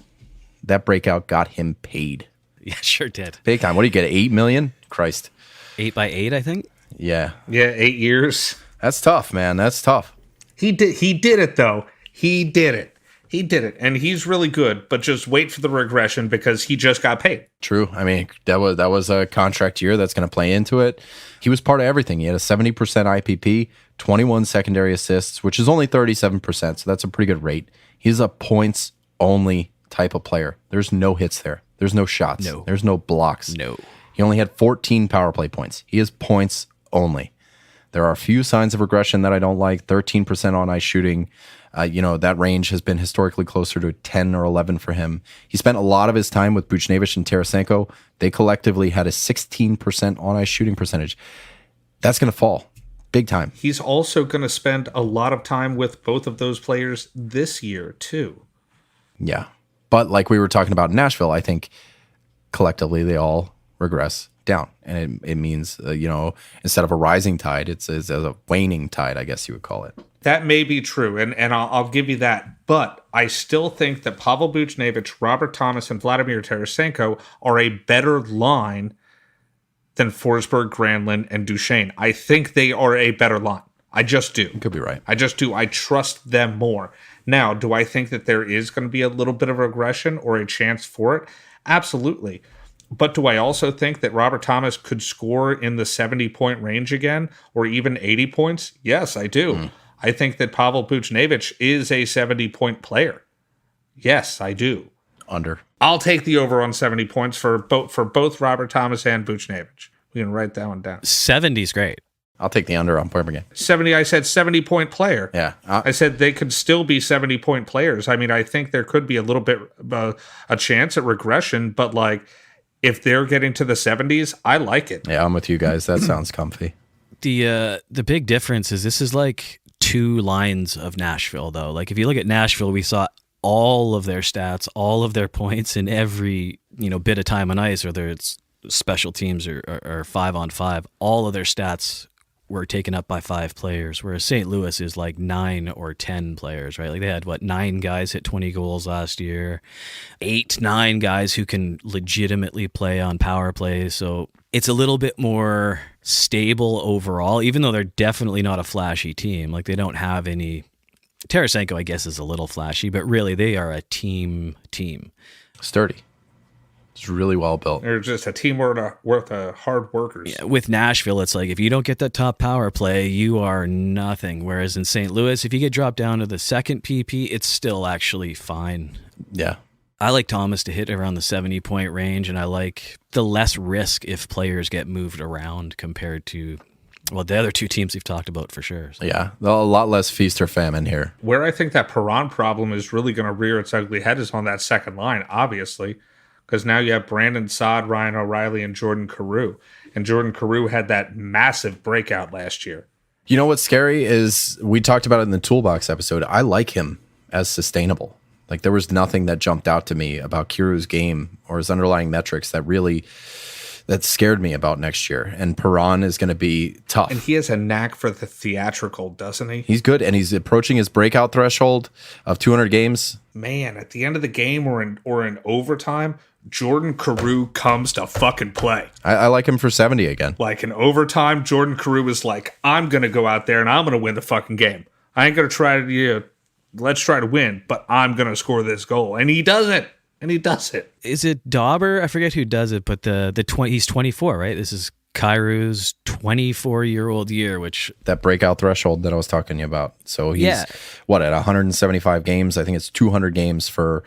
That breakout got him paid. Yeah, sure did. Big time. What do you get, $8 million? Christ. 8 by 8, I think. Yeah. Yeah, 8 years. That's tough, man. That's tough. He did it, though. He did it. And he's really good, but just wait for the regression because he just got paid. True. I mean, that was a contract year that's going to play into it. He was part of everything. He had a 70% IPP, 21 secondary assists, which is only 37%, so that's a pretty good rate. He's a points-only type of player. There's no hits there. There's no shots. No. There's no blocks. No. He only had 14 power play points. He is points only. There are a few signs of regression that I don't like. 13% on ice shooting. That range has been historically closer to 10 or 11 for him. He spent a lot of his time with Buchnevich and Tarasenko. They collectively had a 16% on ice shooting percentage. That's going to fall big time. He's also going to spend a lot of time with both of those players this year, too. Yeah. But like we were talking about in Nashville, I think collectively they all regress down. And it means, instead of a rising tide, it's a waning tide, I guess you would call it. That may be true, and I'll give you that. But I still think that Pavel Buchnevich, Robert Thomas, and Vladimir Tarasenko are a better line than Forsberg, Granlund, and Duchesne. I think they are a better line. I just do. You could be right. I just do. I trust them more. Now, do I think that there is going to be a little bit of regression or a chance for it? Absolutely. But do I also think that Robert Thomas could score in the 70-point range again or even 80 points? Yes, I do. I think that Pavel Buchnevich is a 70-point player. Yes, I do. Under. I'll take the over on 70 points for both Robert Thomas and Buchnevich. We can write that one down. 70's great. I'll take the under on point per game. 70, I said 70-point player. Yeah. I said they could still be 70-point players. I mean, I think there could be a little bit a chance at regression, but like if they're getting to the 70s, I like it. Yeah, I'm with you guys. That sounds comfy. The big difference is this is like two lines of Nashville, though. Like if you look at Nashville, we saw all of their stats, all of their points in every bit of time on ice, whether it's special teams or 5-on-5. All of their stats were taken up by 5 players, whereas St. Louis is like 9 or 10 players, right? Like they had 9 guys hit 20 goals last year, 8-9 guys who can legitimately play on power plays. So it's a little bit more stable overall, even though they're definitely not a flashy team. Like they don't have any. Tarasenko, I guess, is a little flashy, but really they are a team. Sturdy. It's really well built. They're just a team worth of hard workers. Yeah, with Nashville, it's like if you don't get that top power play, you are nothing. Whereas in St. Louis, if you get dropped down to the second PP, it's still actually fine. Yeah. I like Thomas to hit around the 70-point range, and I like the less risk if players get moved around compared to, the other two teams we've talked about for sure. So. Yeah, a lot less feast or famine here. Where I think that Perron problem is really going to rear its ugly head is on that second line, obviously. Because now you have Brandon Saad, Ryan O'Reilly, and Jordan Carew. And Jordan Carew had that massive breakout last year. You know what's scary is we talked about it in the Toolbox episode. I like him as sustainable. Like there was nothing that jumped out to me about Carew's game or his underlying metrics that scared me about next year. And Perron is going to be tough. And he has a knack for the theatrical, doesn't he? He's good, and he's approaching his breakout threshold of 200 games. Man, at the end of the game or in overtime, Jordan Carew comes to fucking play. I like him for 70 again. Like in overtime, Jordan Carew is like, I'm going to go out there and I'm going to win the fucking game. I ain't going to try to, let's try to win, but I'm going to score this goal. And he does it. and he does it. Is it Dauber? I forget who does it, but he's 24, right? This is Cairew's 24-year-old year, which that breakout threshold that I was talking to you about. So he's at 175 games. I think it's 200 games for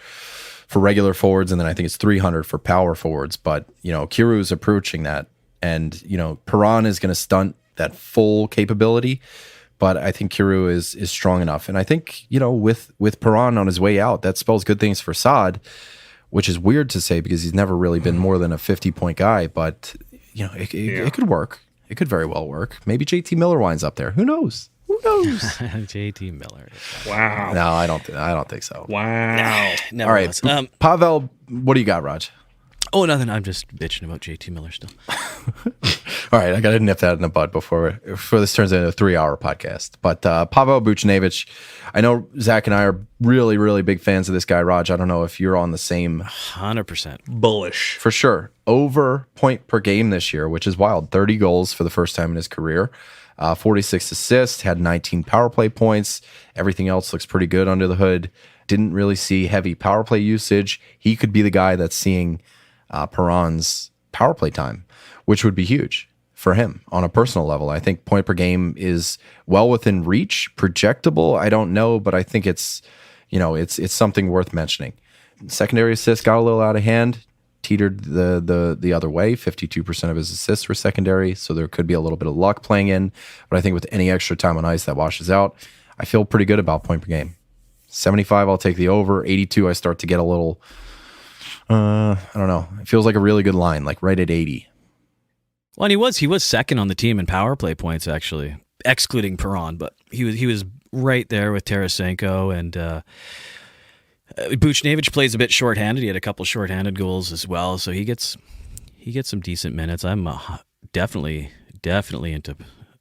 regular forwards, and then I think it's 300 for power forwards. But Carew's approaching that, and Perron is going to stunt that full capability. But I think Carew is strong enough, and I think with Perron on his way out, that spells good things for Saad, which is weird to say because he's never really been more than a 50-point guy. But it could work. It could very well work. Maybe JT Miller winds up there. Who knows? JT Miller. Wow. No, I don't think so. Wow. Never All right, was. Pavel, what do you got, Raj? Oh, nothing. I'm just bitching about JT Miller still. All right, I got to nip that in the bud before this turns into a 3-hour podcast. But Pavel Buchnevich, I know Zach and I are really, really big fans of this guy, Raj. I don't know if you're on the same. 100%. Bullish. For sure. Over point per game this year, which is wild. 30 goals for the first time in his career. 46 assists, had 19 power play points. Everything else looks pretty good under the hood. Didn't really see heavy power play usage. He could be the guy that's seeing Perron's power play time, which would be huge for him on a personal level. I think point per game is well within reach. Projectable, I don't know, but I think it's something worth mentioning. Secondary assists got a little out of hand, teetered the other way. 52% of his assists were secondary, so there could be a little bit of luck playing in. But I think with any extra time on ice, that washes out. I feel pretty good about point per game. 75, I'll take the over. 82, I start to get a little. I don't know. It feels like a really good line, like right at 80. Well, and he was second on the team in power play points, actually, excluding Perron, but he was right there with Tarasenko, and Buchnevich plays a bit shorthanded. He had a couple shorthanded goals as well, so he gets some decent minutes. I'm definitely into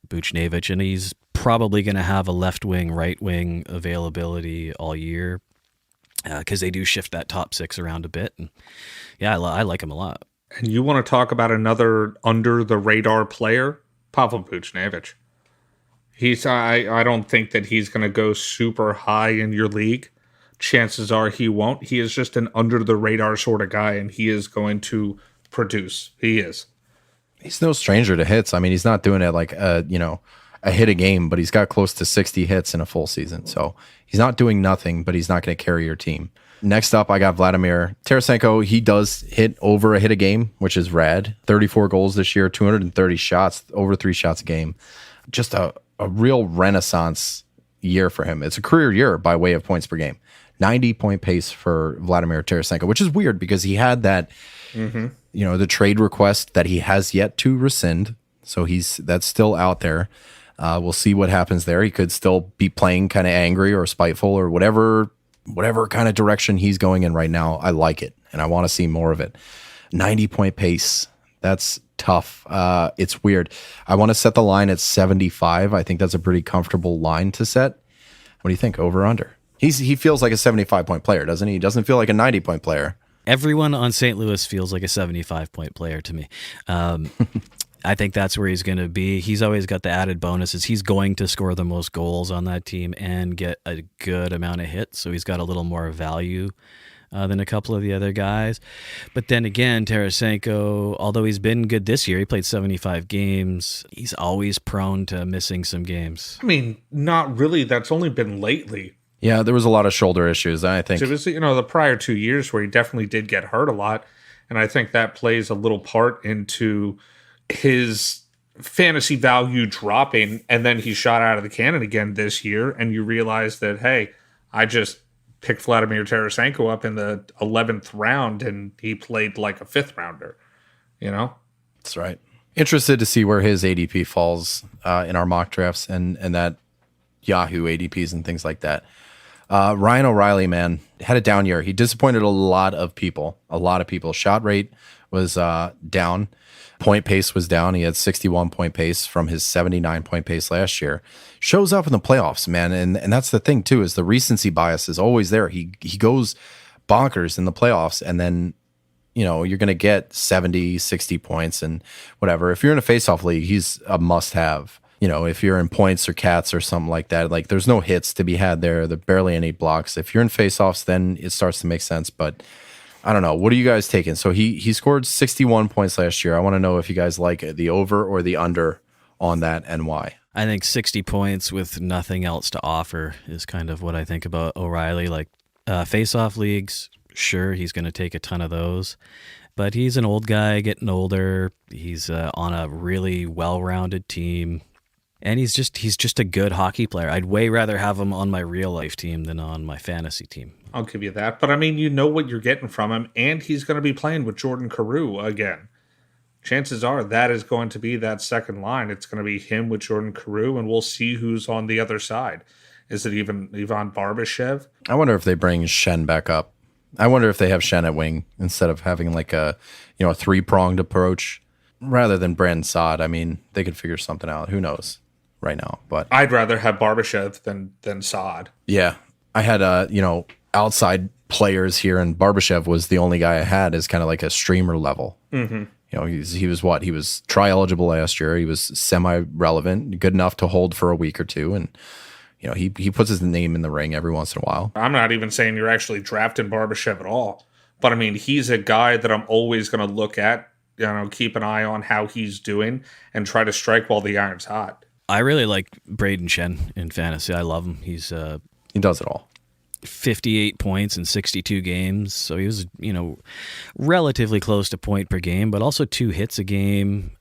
Buchnevich, and he's probably going to have a left wing, right wing availability all year because they do shift that top six around a bit. And yeah, I like him a lot. And you want to talk about another under the radar player, Pavel Buchnevich. I don't think that he's going to go super high in your league. Chances are he won't. He is just an under the radar sort of guy, and he is going to produce. He is. He's no stranger to hits. I mean, he's not doing it like a hit a game, but he's got close to 60 hits in a full season. So he's not doing nothing, but he's not going to carry your team. Next up, I got Vladimir Tarasenko. He does hit over a hit a game, which is rad. 34 goals this year, 230 shots, over 3 shots a game. Just a real renaissance year for him. It's a career year by way of points per game. 90-point pace for Vladimir Tarasenko, which is weird because he had that, the trade request that he has yet to rescind. So that's still out there. We'll see what happens there. He could still be playing kind of angry or spiteful or whatever kind of direction he's going in right now. I like it, and I want to see more of it. 90-point pace. That's tough. It's weird. I want to set the line at 75. I think that's a pretty comfortable line to set. What do you think? Over or under? He feels like a 75-point player, doesn't he? He doesn't feel like a 90-point player. Everyone on St. Louis feels like a 75-point player to me. I think that's where he's going to be. He's always got the added bonuses. He's going to score the most goals on that team and get a good amount of hits, so he's got a little more value than a couple of the other guys. But then again, Tarasenko, although he's been good this year, he played 75 games, he's always prone to missing some games. I mean, not really. That's only been lately. Yeah, there was a lot of shoulder issues, I think. It was, the prior 2 years where he definitely did get hurt a lot, and I think that plays a little part into his fantasy value dropping, and then he shot out of the cannon again this year, and you realize that, hey, I just picked Vladimir Tarasenko up in the 11th round, and he played like a 5th rounder, That's right. Interested to see where his ADP falls in our mock drafts and that Yahoo ADPs and things like that. Ryan O'Reilly, man, had a down year. He disappointed a lot of people. Shot rate was down. Point pace was down. He had 61-point pace from his 79-point pace last year. Shows up in the playoffs, man. And that's the thing, too, is the recency bias is always there. He goes bonkers in the playoffs, and then, you're going to get 70, 60 points and whatever. If you're in a faceoff league, he's a must-have. If you're in points or cats or something like that, like there's no hits to be had there. There are barely any blocks. If you're in faceoffs, then it starts to make sense. But I don't know. What are you guys taking? So he scored 61 points last year. I want to know if you guys like the over or the under on that and why. I think 60 points with nothing else to offer is kind of what I think about O'Reilly. Like face-off leagues, sure, he's going to take a ton of those. But he's an old guy getting older. He's on a really well-rounded team. And he's just a good hockey player. I'd way rather have him on my real-life team than on my fantasy team. I'll give you that. But, I mean, you know what you're getting from him, and he's going to be playing with Jordan Carew again. Chances are that is going to be that second line. It's going to be him with Jordan Carew, and we'll see who's on the other side. Is it even Ivan Barbashev? I wonder if they bring Schenn back up. I wonder if they have Schenn at wing instead of having like a three-pronged approach rather than Brandon Saad. I mean, they could figure something out. Who knows right now? But I'd rather have Barbashev than Saad. Yeah. I had outside players here, and Barbashev was the only guy I had as kind of like a streamer level. Mm-hmm. He was what? He was tri-eligible last year. He was semi-relevant, good enough to hold for a week or two, and he puts his name in the ring every once in a while. I'm not even saying you're actually drafting Barbashev at all, but I mean, he's a guy that I'm always going to look at, keep an eye on how he's doing and try to strike while the iron's hot. I really like Braden Schenn in fantasy. I love him. He does it all. 58 points in 62 games. So he was, relatively close to point per game, but also 2 hits a game,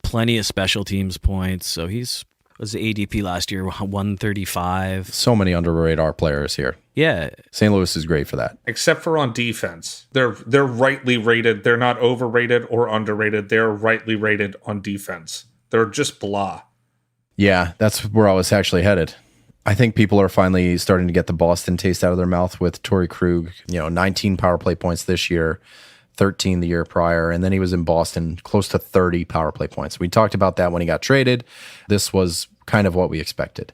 plenty of special teams points. So was the ADP last year, 135. So many under radar players here. Yeah. St. Louis is great for that. Except for on defense. They're rightly rated. They're not overrated or underrated. They're rightly rated on defense. They're just blah. Yeah, that's where I was actually headed. I think people are finally starting to get the Boston taste out of their mouth with Tory Krug. 19 power play points this year, 13 the year prior, and then he was in Boston close to 30 power play points. We talked about that when he got traded. This was kind of what we expected.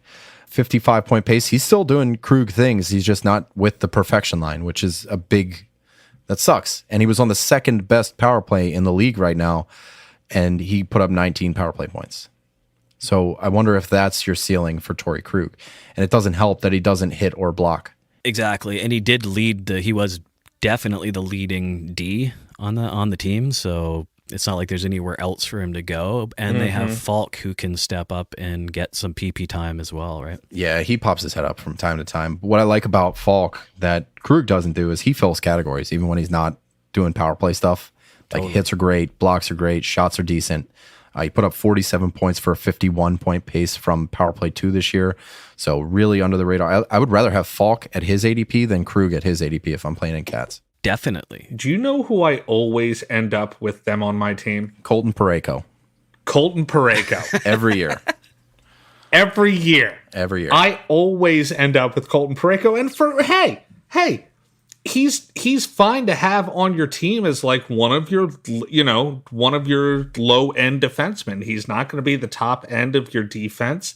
55-point pace. He's still doing Krug things. He's just not with the perfection line, which is that sucks. And he was on the second best power play in the league right now, and he put up 19 power play points. So I wonder if that's your ceiling for Tory Krug. And it doesn't help that he doesn't hit or block. Exactly. And he did he was definitely the leading D on the team. So it's not like there's anywhere else for him to go. And they have Falk who can step up and get some PP time as well, right? Yeah, he pops his head up from time to time. What I like about Falk that Krug doesn't do is he fills categories even when he's not doing power play stuff. Like hits are great, blocks are great, shots are decent. He put up 47 points for a 51-point pace from Power Play 2 this year. So really under the radar. I would rather have Falk at his ADP than Krug at his ADP if I'm playing in Cats. Definitely. Do you know who I always end up with them on my team? Colton Parayko. Every year. Every year. I always end up with Colton Parayko. And hey, he's fine to have on your team as like one of your low end defensemen. He's not going to be the top end of your defense,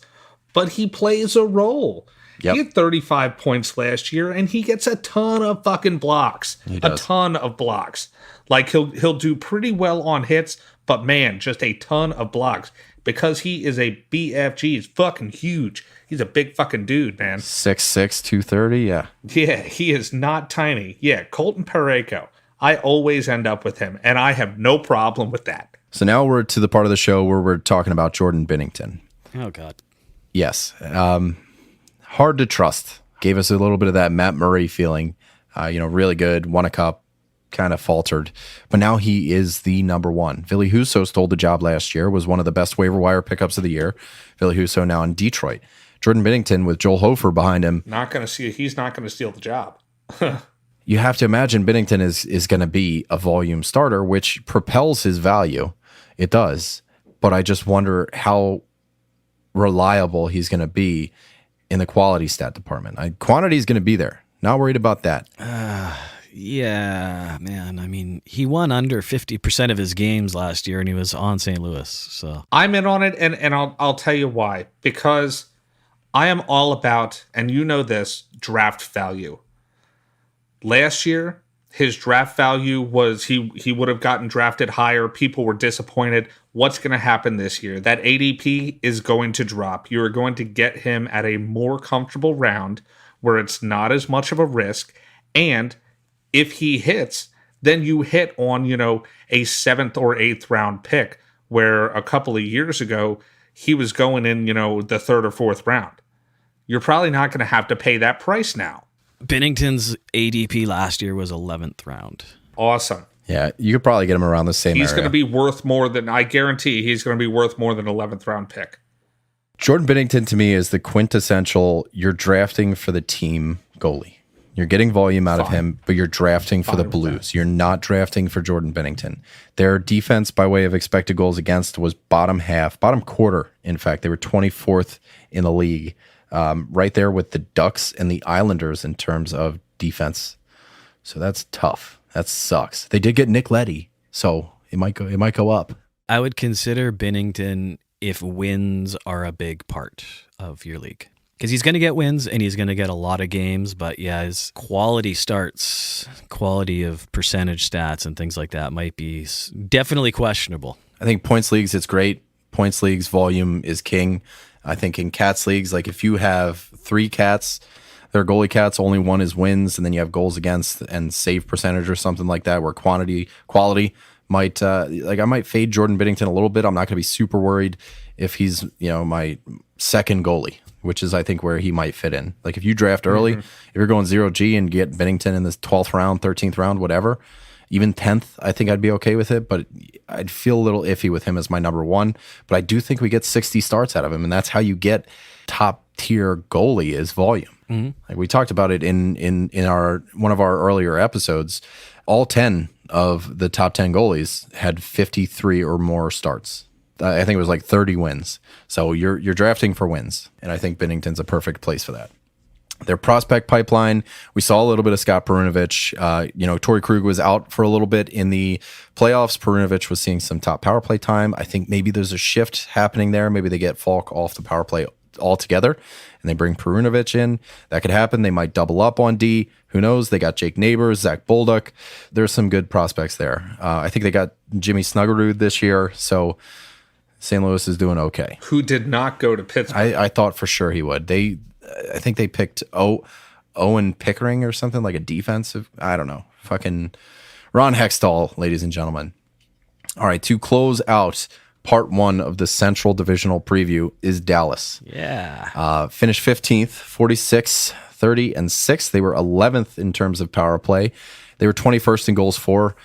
but he plays a role. Yep. He had 35 points last year, and he gets a ton of fucking blocks. A ton of blocks. Like he'll do pretty well on hits, but man, just a ton of blocks because he is a BFG. He's fucking huge. He's a big fucking dude, man. 6'6", 230, yeah. Yeah, he is not tiny. Yeah, Colton Parayko. I always end up with him, and I have no problem with that. So now we're to the part of the show where we're talking about Jordan Binnington. Oh, God. Yes. Hard to trust. Gave us a little bit of that Matt Murray feeling. Really good, won a cup, kind of faltered. But now he is the number one. Ville Husso stole the job last year, was one of the best waiver wire pickups of the year. Ville Husso now in Detroit. Jordan Binnington with Joel Hofer behind him. He's not going to steal the job. You have to imagine Binnington is going to be a volume starter, which propels his value. It does. But I just wonder how reliable he's going to be in the quality stat department. Quantity is going to be there. Not worried about that. Yeah, man. I mean, he won under 50% of his games last year, and he was on St. Louis. So I'm in on it, and I'll tell you why. Because I am all about, and you know this, draft value. Last year, his draft value was he would have gotten drafted higher. People were disappointed. What's going to happen this year? That ADP is going to drop. You are going to get him at a more comfortable round where it's not as much of a risk, and if he hits, then you hit on, a 7th or 8th round pick, where a couple of years ago, he was going in, the 3rd or 4th round. You're probably not going to have to pay that price now. Binnington's ADP last year was 11th round. Awesome. Yeah, you could probably get him around the same He's area. going to be worth more than, I guarantee he's going to be worth more than 11th round pick. Jordan Binnington to me is the quintessential, you're drafting for the team goalie. You're getting volume out of him, but you're drafting for the Blues. You're not drafting for Jordan Binnington. Their defense by way of expected goals against was bottom quarter. In fact, they were 24th in the league, right there with the Ducks and the Islanders in terms of defense. So that's tough. That sucks. They did get Nick Leddy, so it might go up. I would consider Binnington if wins are a big part of your league. Because he's going to get wins and he's going to get a lot of games, but yeah, his quality starts, quality of percentage stats and things like that might be definitely questionable. I think points leagues, it's great. Points leagues, volume is king. I think in cats leagues, like if you have 3 cats, they're goalie cats, only one is wins, and then you have goals against and save percentage or something like that, where quality might, I might fade Jordan Binnington a little bit. I'm not going to be super worried if he's, my second goalie, which is, I think, where he might fit in. Like if you draft early, if you're going 0G and get Binnington in this 12th round, 13th round, whatever, even 10th, I think I'd be okay with it, but I'd feel a little iffy with him as my number 1. But I do think we get 60 starts out of him, and that's how you get top tier goalie is volume. Like we talked about it in our one of our earlier episodes. All 10 of the top 10 goalies had 53 or more starts. I think it was like 30 wins. So you're drafting for wins, and I think Binnington's a perfect place for that. Their prospect pipeline, we saw a little bit of Scott Perunovich. Tory Krug was out for a little bit in the playoffs. Perunovich was seeing some top power play time. I think maybe there's a shift happening there. Maybe they get Falk off the power play altogether and they bring Perunovich in. That could happen. They might double up on D. Who knows? They got Jake Neighbors, Zach Bolduc. There's some good prospects there. I think they got Jimmy Snuggerud this year. So St. Louis is doing okay. Who did not go to Pittsburgh? I thought for sure he would. I think they picked Owen Pickering or something, like a defensive. I don't know. Fucking Ron Hextall, ladies and gentlemen. All right, to close out part 1 of the Central Divisional preview is Dallas. Yeah. Finished 15th, 46, 30, and 6. They were 11th in terms of power play. They were 21st in goals for.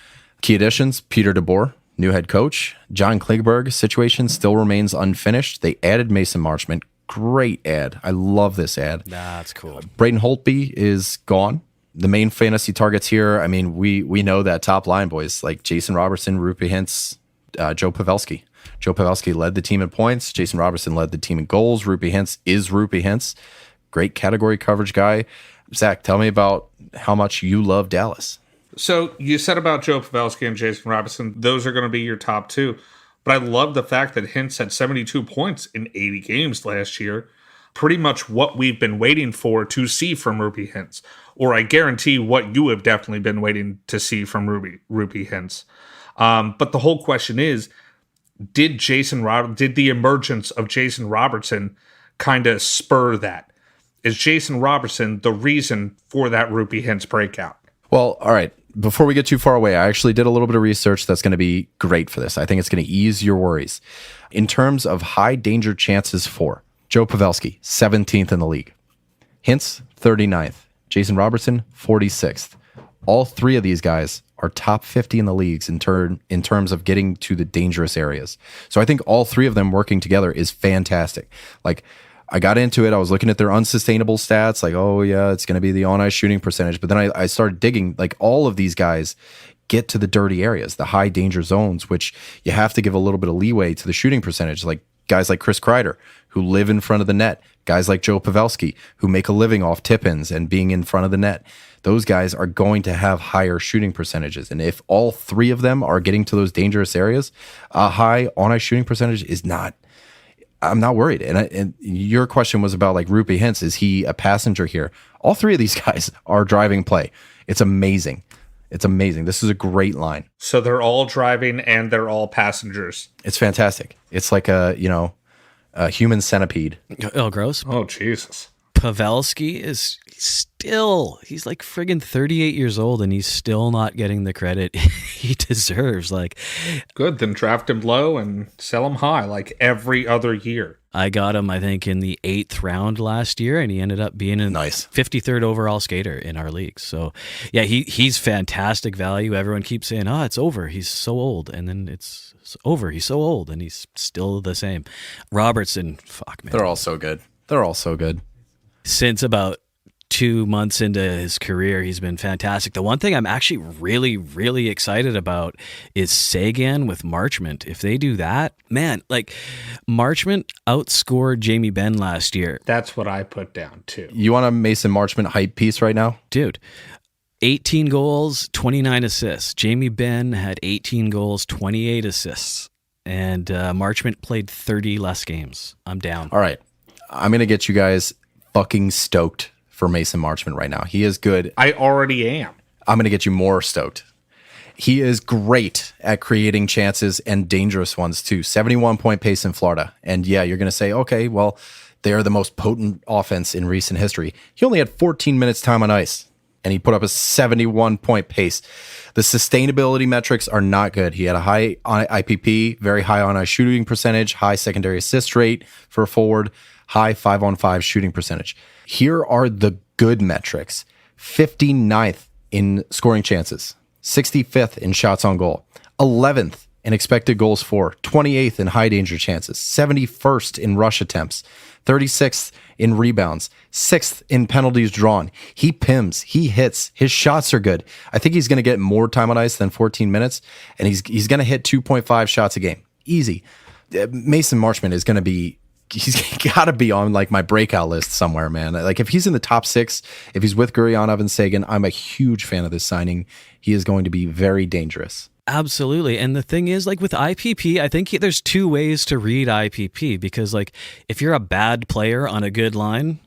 Key additions, Peter DeBoer, new head coach. John Klingberg situation still remains unfinished. They added Mason Marshman. Great ad. I love this ad. That's cool. Braden Holtby is gone. The main fantasy targets here, I mean, we know that top line, boys, like Jason Robertson, Rupi Hintz, Joe Pavelski. Joe Pavelski led the team in points. Jason Robertson led the team in goals. Rupi Hintz is Rupi Hintz. Great category coverage guy. Zach, tell me about how much you love Dallas. So you said about Joe Pavelski and Jason Robertson, those are going to be your top 2. But I love the fact that Hintz had 72 points in 80 games last year. Pretty much what we've been waiting for to see from Rupi Hintz. Or I guarantee what you have definitely been waiting to see from Rupi Hintz. But the whole question is, did the emergence of Jason Robertson kind of spur that? Is Jason Robertson the reason for that Rupi Hintz breakout? Well, all right. Before we get too far away, I actually did a little bit of research that's going to be great for this. I think it's going to ease your worries. In terms of high danger chances for, Joe Pavelski, 17th in the league. Hintz, 39th. Jason Robertson, 46th. All 3 of these guys are top 50 in the leagues in terms of getting to the dangerous areas. So I think all 3 of them working together is fantastic. Like, I got into it. I was looking at their unsustainable stats, like, oh yeah, it's going to be the on-ice shooting percentage. But then I started digging, like all of these guys get to the dirty areas, the high danger zones, which you have to give a little bit of leeway to the shooting percentage. Like guys like Chris Kreider, who live in front of the net. Guys like Joe Pavelski, who make a living off tip-ins and being in front of the net. Those guys are going to have higher shooting percentages. And if all 3 of them are getting to those dangerous areas, a high on-ice shooting percentage is not... I'm not worried. And your question was about like Rupi Hintz. Is he a passenger here? All 3 of these guys are driving play. It's amazing. It's amazing. This is a great line. So they're all driving and they're all passengers. It's fantastic. It's like a human centipede. Oh, gross. Oh, Jesus. Pavelski is he's like friggin' 38 years old and he's still not getting the credit he deserves. Like, good, then draft him low and sell him high like every other year. I got him, I think, in the 8th round last year, and he ended up being a nice 53rd overall skater in our league. So, yeah, he's fantastic value. Everyone keeps saying, oh, it's over. He's so old. And then it's over. He's so old, and he's still the same. Robertson, fuck, man. They're all so good. Since about 2 months into his career, he's been fantastic. The one thing I'm actually really, really excited about is Sagan with Marchment. If they do that, man, like Marchment outscored Jamie Benn last year. That's what I put down too. You want a Mason Marchment hype piece right now? Dude, 18 goals, 29 assists. Jamie Benn had 18 goals, 28 assists. And Marchment played 30 less games. I'm down. All right. I'm going to get you guys fucking stoked for Mason Marchment right now. He is good. I already am. I'm going to get you more stoked. He is great at creating chances and dangerous ones too. 71-point pace in Florida. And yeah, you're going to say, okay, well, they are the most potent offense in recent history. He only had 14 minutes time on ice, and he put up a 71-point pace. The sustainability metrics are not good. He had a high IPP, very high on-ice shooting percentage, high secondary assist rate for a forward, high 5-on-5 shooting percentage. Here are the good metrics. 59th in scoring chances, 65th in shots on goal, 11th in expected goals for, 28th in high danger chances, 71st in rush attempts, 36th in rebounds, 6th in penalties drawn. He pims, he hits, his shots are good. I think he's going to get more time on ice than 14 minutes, and he's going to hit 2.5 shots a game. Easy. Mason Marchment is going to be, he's got to be on like my breakout list somewhere, man. Like if he's in the top 6, if he's with Gurianov and Sagan, I'm a huge fan of this signing. He is going to be very dangerous. Absolutely. And the thing is, like with IPP, I think there's 2 ways to read IPP, because like if you're a bad player on a good line,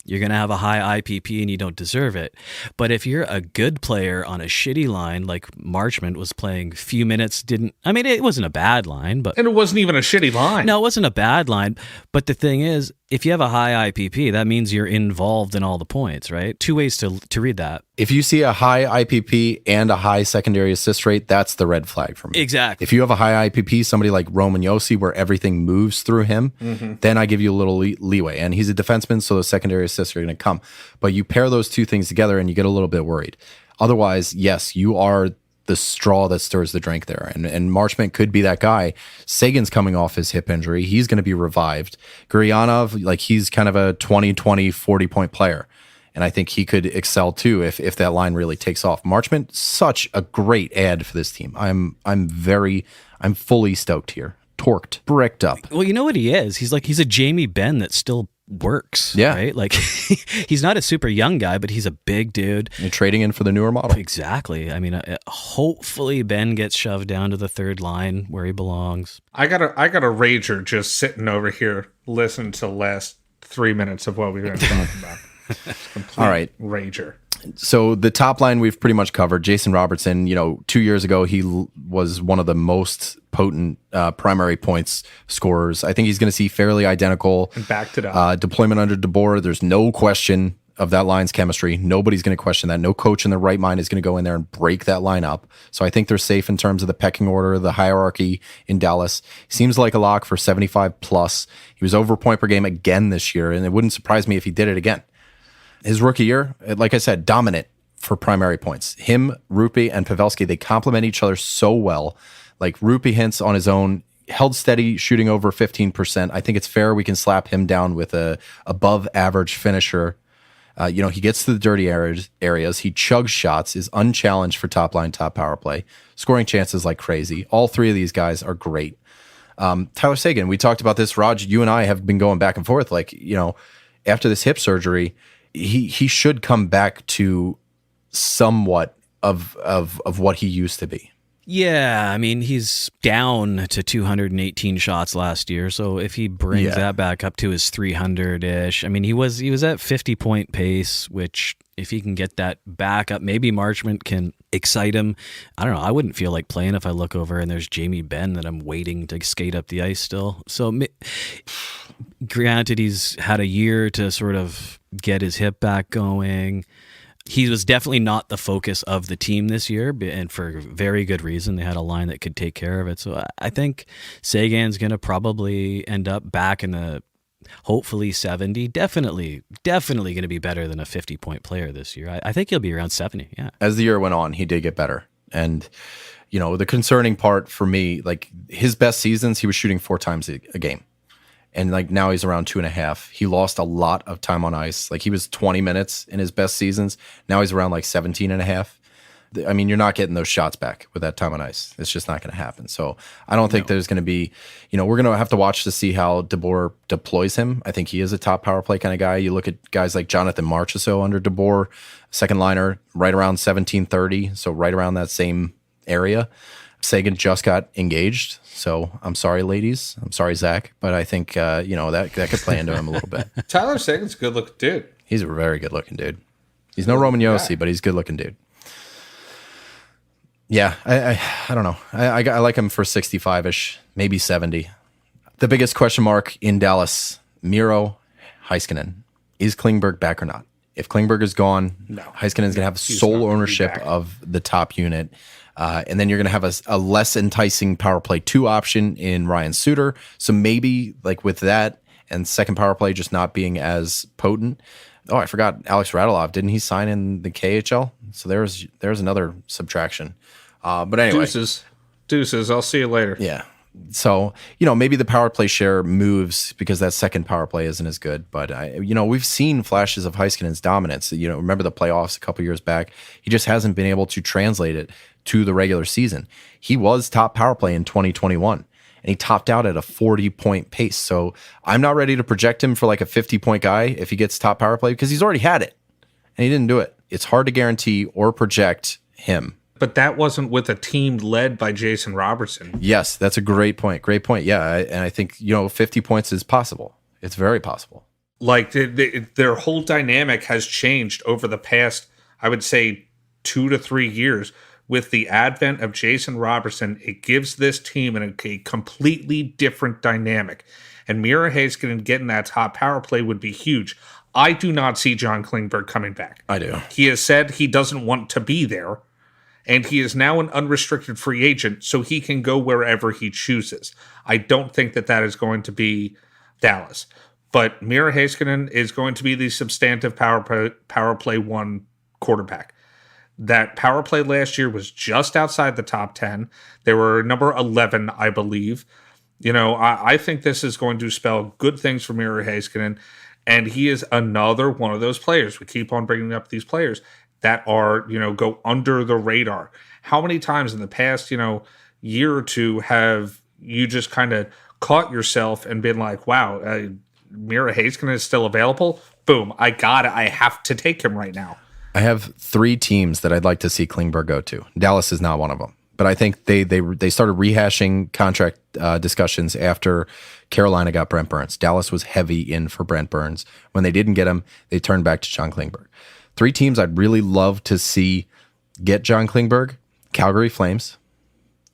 you're going to have a high IPP and you don't deserve it. But if you're a good player on a shitty line, like Marchment was playing few minutes, it wasn't a bad line, but... And it wasn't even a shitty line. No, it wasn't a bad line. But the thing is, if you have a high IPP, that means you're involved in all the points, right? 2 ways to read that. If you see a high IPP and a high secondary assist rate, that's the red flag for me. Exactly. If you have a high IPP, somebody like Roman Josi, where everything moves through him, then I give you a little leeway. And he's a defenseman, so those secondary assists are going to come. But you pair those 2 things together and you get a little bit worried. Otherwise, yes, you are the straw that stirs the drink there. And Marchment could be that guy. Sagan's coming off his hip injury. He's going to be revived. Gurianov, like he's kind of a 20-40-point player. And I think he could excel too if that line really takes off. Marchment, such a great ad for this team. I'm fully stoked here. Torqued, bricked up. Well, you know what he is? He's a Jamie Benn that still works. Yeah. Right? Like he's not a super young guy, but he's a big dude. You're trading in for the newer model. Exactly. I mean, hopefully Ben gets shoved down to the 3rd line where he belongs. I got a rager just sitting over here listening to the last 3 minutes of what we've been talking about. All right. Rager. So the top line we've pretty much covered. Jason Robertson, 2 years ago, he was one of the most potent primary points scorers. I think he's going to see fairly identical. And backed it up. Deployment under DeBoer. There's no question of that line's chemistry. Nobody's going to question that. No coach in their right mind is going to go in there and break that line up. So I think they're safe in terms of the pecking order, the hierarchy in Dallas. Seems like a lock for 75 plus. He was over point per game again this year, and it wouldn't surprise me if he did it again. His rookie year, like I said, dominant for primary points. Him, Rupi, and Pavelski, they complement each other so well. Like Rupi hints on his own, held steady, shooting over 15%. I think it's fair we can slap him down with a above average finisher. He gets to the dirty areas. He chugs shots, is unchallenged for top line, top power play, scoring chances like crazy. All 3 of these guys are great. Tyler Sagan, we talked about this. Raj, you and I have been going back and forth. After this hip surgery, he should come back to somewhat of what he used to be. Yeah, I mean, he's down to 218 shots last year, so if he brings that back up to his 300-ish, I mean, he was at 50-point pace, which if he can get that back up, maybe Marchment can excite him. I don't know, I wouldn't feel like playing if I look over and there's Jamie Benn that I'm waiting to skate up the ice still. So granted, he's had a year to sort of get his hip back going. He was definitely not the focus of the team this year, and for very good reason. They had a line that could take care of it. So I think Sagan's going to probably end up back in the hopefully 70. Definitely going to be better than a 50-point player this year. I think he'll be around 70, yeah. As the year went on, he did get better. And, the concerning part for me, like his best seasons, he was shooting 4 times a game. And like now he's around 2.5. He lost a lot of time on ice. Like he was 20 minutes in his best seasons. Now he's around like 17.5. I mean, you're not getting those shots back with that time on ice. It's just not going to happen. So I don't think there's going to be, we're going to have to watch to see how DeBoer deploys him. I think he is a top power play kind of guy. You look at guys like Jonathan Marchessault under DeBoer, second liner, right around 1730. So right around that same area. Sagan just got engaged. So I'm sorry, ladies. I'm sorry, Zach. But I think, that could play into him a little bit. Tyler Sagan's a good-looking dude. He's a very good-looking dude. He's no Roman Yossi, but he's a good-looking dude. Yeah, I don't know. I like him for 65-ish, maybe 70. The biggest question mark in Dallas, Miro Heiskanen. Is Klingberg back or not? If Klingberg is gone, no. Heiskanen's going to have sole ownership of the top unit. And then you're going to have a less enticing power play 2 option in Ryan Suter. So maybe like with that and second power play just not being as potent. Oh, I forgot Alex Radulov. Didn't he sign in the KHL? So there's another subtraction. But anyway. Deuces. I'll see you later. Yeah. So, maybe the power play share moves because that second power play isn't as good. But, we've seen flashes of Heiskanen's dominance. Remember the playoffs a couple years back? He just hasn't been able to translate it to the regular season. He was top power play in 2021, and he topped out at a 40-point pace. So I'm not ready to project him for like a 50-point guy if he gets top power play because he's already had it, and he didn't do it. It's hard to guarantee or project him. But that wasn't with a team led by Jason Robertson. Yes, that's a great point. Great point. Yeah, and I think 50 points is possible. It's very possible. Like their whole dynamic has changed over the past, I would say, 2 to 3 years. With the advent of Jason Robertson, it gives this team a completely different dynamic. And Miro Heiskanen getting that top power play would be huge. I do not see John Klingberg coming back. I do. He has said he doesn't want to be there. And he is now an unrestricted free agent, so he can go wherever he chooses. I don't think that is going to be Dallas. But Miro Heiskanen is going to be the substantive power play 1 quarterback. That power play last year was just outside the top 10. They were number 11, I believe. I think this is going to spell good things for Miro Heiskanen, and he is another one of those players. We keep on bringing up these players that are, go under the radar. How many times in the past, year or two have you just kind of caught yourself and been like, wow, Miro Heiskanen is still available? Boom, I got it. I have to take him right now. I have 3 teams that I'd like to see Klingberg go to. Dallas is not one of them. But I think they started rehashing contract discussions after Carolina got Brent Burns. Dallas was heavy in for Brent Burns. When they didn't get him, they turned back to John Klingberg. 3 teams I'd really love to see get John Klingberg. Calgary Flames.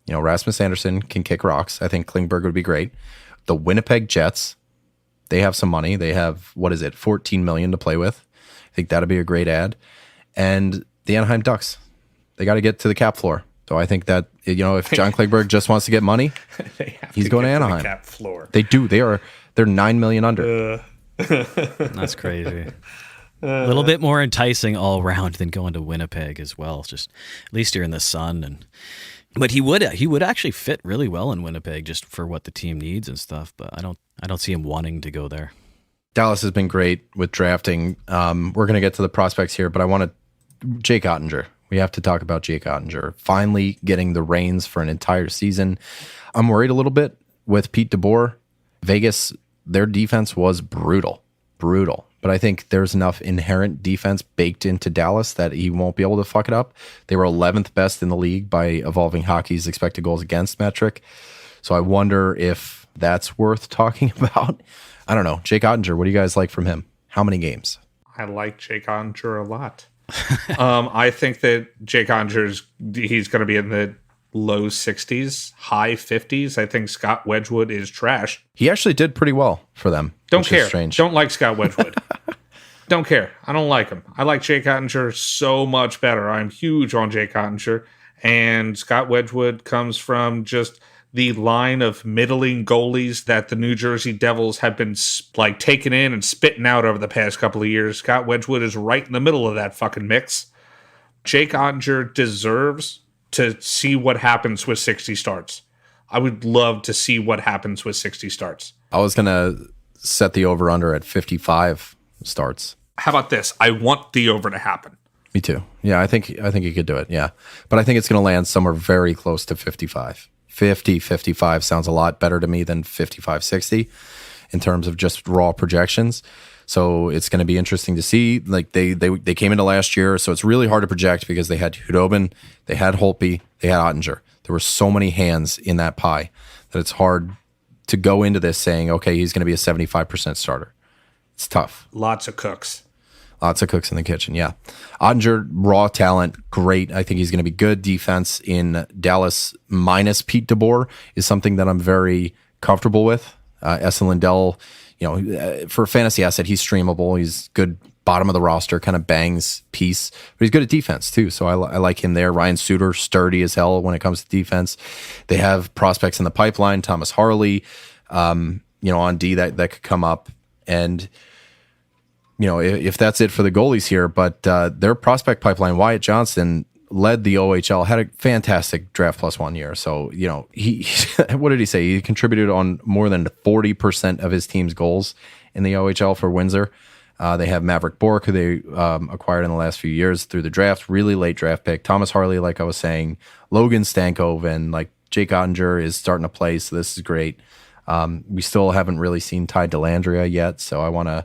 Rasmus Anderson can kick rocks. I think Klingberg would be great. The Winnipeg Jets. They have some money. They have, $14 million to play with. I think that'd be a great ad. And the Anaheim Ducks. They got to get to the cap floor. So I think that, if John Klingberg just wants to get money, he's going to Anaheim. The cap floor. They do. They're $9 million under. That's crazy. A little bit more enticing all around than going to Winnipeg as well. Just at least you're in the sun, but he would actually fit really well in Winnipeg just for what the team needs and stuff. But I don't see him wanting to go there. Dallas has been great with drafting. We're going to get to the prospects here, but Jake Ottinger. We have to talk about Jake Ottinger finally getting the reins for an entire season. I'm worried a little bit with Pete DeBoer. Vegas, their defense was brutal. But I think there's enough inherent defense baked into Dallas that he won't be able to fuck it up. They were 11th best in the league by Evolving Hockey's expected goals against metric. So I wonder if that's worth talking about. I don't know. Jake Ottinger, what do you guys like from him? How many games? I like Jake Ottinger a lot. I think that Jake Ottinger, he's going to be in the low 60s, high 50s. I think Scott Wedgwood is trash. He actually did pretty well for them. Don't care. Strange. Don't like Scott Wedgwood. Don't care. I don't like him. I like Jake Ottinger so much better. I'm huge on Jake Ottinger. And Scott Wedgwood comes from just the line of middling goalies that the New Jersey Devils have been like taking in and spitting out over the past couple of years. Scott Wedgwood is right in the middle of that fucking mix. Jake Ottinger deserves to see what happens with 60 starts. I would love to see what happens with 60 starts. I was going to set the over-under at 55 starts. How about this? I want the over to happen. Me too. Yeah, I think you could do it. Yeah. But I think it's going to land somewhere very close to 55. 55 sounds a lot better to me than 60 in terms of just raw projections. So it's going to be interesting to see. Like they came into last year, so it's really hard to project because they had Hudobin, they had Holtby, they had Ottinger. There were so many hands in that pie that it's hard to go into this saying, okay, he's going to be a 75% starter. It's tough. Lots of cooks. Lots of cooks in the kitchen, yeah. Ottinger, raw talent, great. I think he's going to be good. Defense in Dallas minus Pete DeBoer is something that I'm very comfortable with. Essen Lindell, for a fantasy asset, he's streamable. He's good bottom of the roster, kind of bangs piece, but he's good at defense too. So I like him there. Ryan Suter, sturdy as hell when it comes to defense. They have prospects in the pipeline. Thomas Harley, on D that could come up. And if that's it for the goalies here, but their prospect pipeline, Wyatt Johnson led the OHL, had a fantastic draft plus 1 year. So, he what did he say? He contributed on more than 40% of his team's goals in the OHL for Windsor. They have Maverick Bourque, who they acquired in the last few years through the draft, really late draft pick. Thomas Harley, like I was saying, Logan Stankoven, like Jake Ottinger is starting to play, so this is great. We still haven't really seen Ty Dellandrea yet, so I want to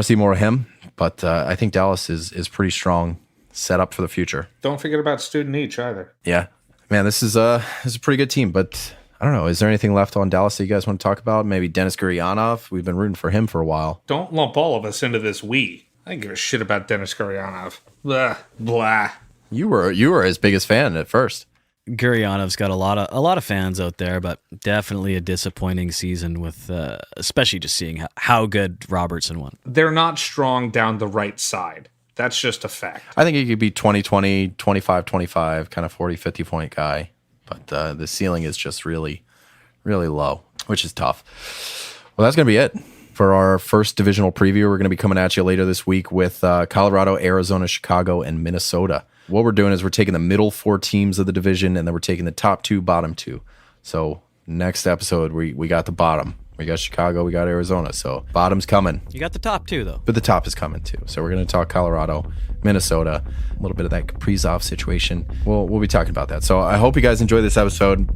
see more of him, but I think Dallas is pretty strong, set up for the future. Don't forget about Student Each either. Yeah, man, this is a pretty good team, but I don't know. Is there anything left on Dallas that you guys want to talk about? Maybe Denis Gurianov. We've been rooting for him for a while. Don't lump all of us into this we. I didn't give a shit about Denis Gurianov. Blah, blah. You were his biggest fan at first. Guryanov's got a lot of fans out there, but definitely a disappointing season with especially just seeing how good Robertson won. They're not strong down the right side. That's just a fact. I think he could be 20-20, 25-25, kind of 40-50 point guy, but the ceiling is just really, really low, which is tough. Well, that's going to be it for our first divisional preview. We're going to be coming at you later this week with Colorado, Arizona, Chicago, and Minnesota. What we're doing is we're taking the middle 4 teams of the division, and then we're taking the top 2, bottom 2. So next episode, we got the bottom. We got Chicago, we got Arizona. So bottom's coming. You got the top 2, though. But the top is coming, too. So we're going to talk Colorado, Minnesota, a little bit of that Kaprizov situation. We'll be talking about that. So I hope you guys enjoy this episode.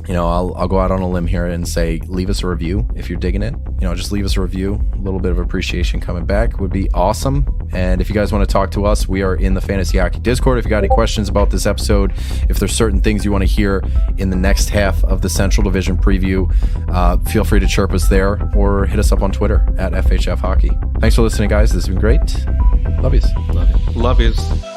I'll go out on a limb here and say, leave us a review if you're digging it. Just leave us a review. A little bit of appreciation coming back would be awesome. And if you guys want to talk to us, we are in the Fantasy Hockey Discord. If you got any questions about this episode, if there's certain things you want to hear in the next half of the Central Division preview, feel free to chirp us there or hit us up on Twitter at FHF Hockey. Thanks for listening, guys. This has been great. Love yous. Love yous.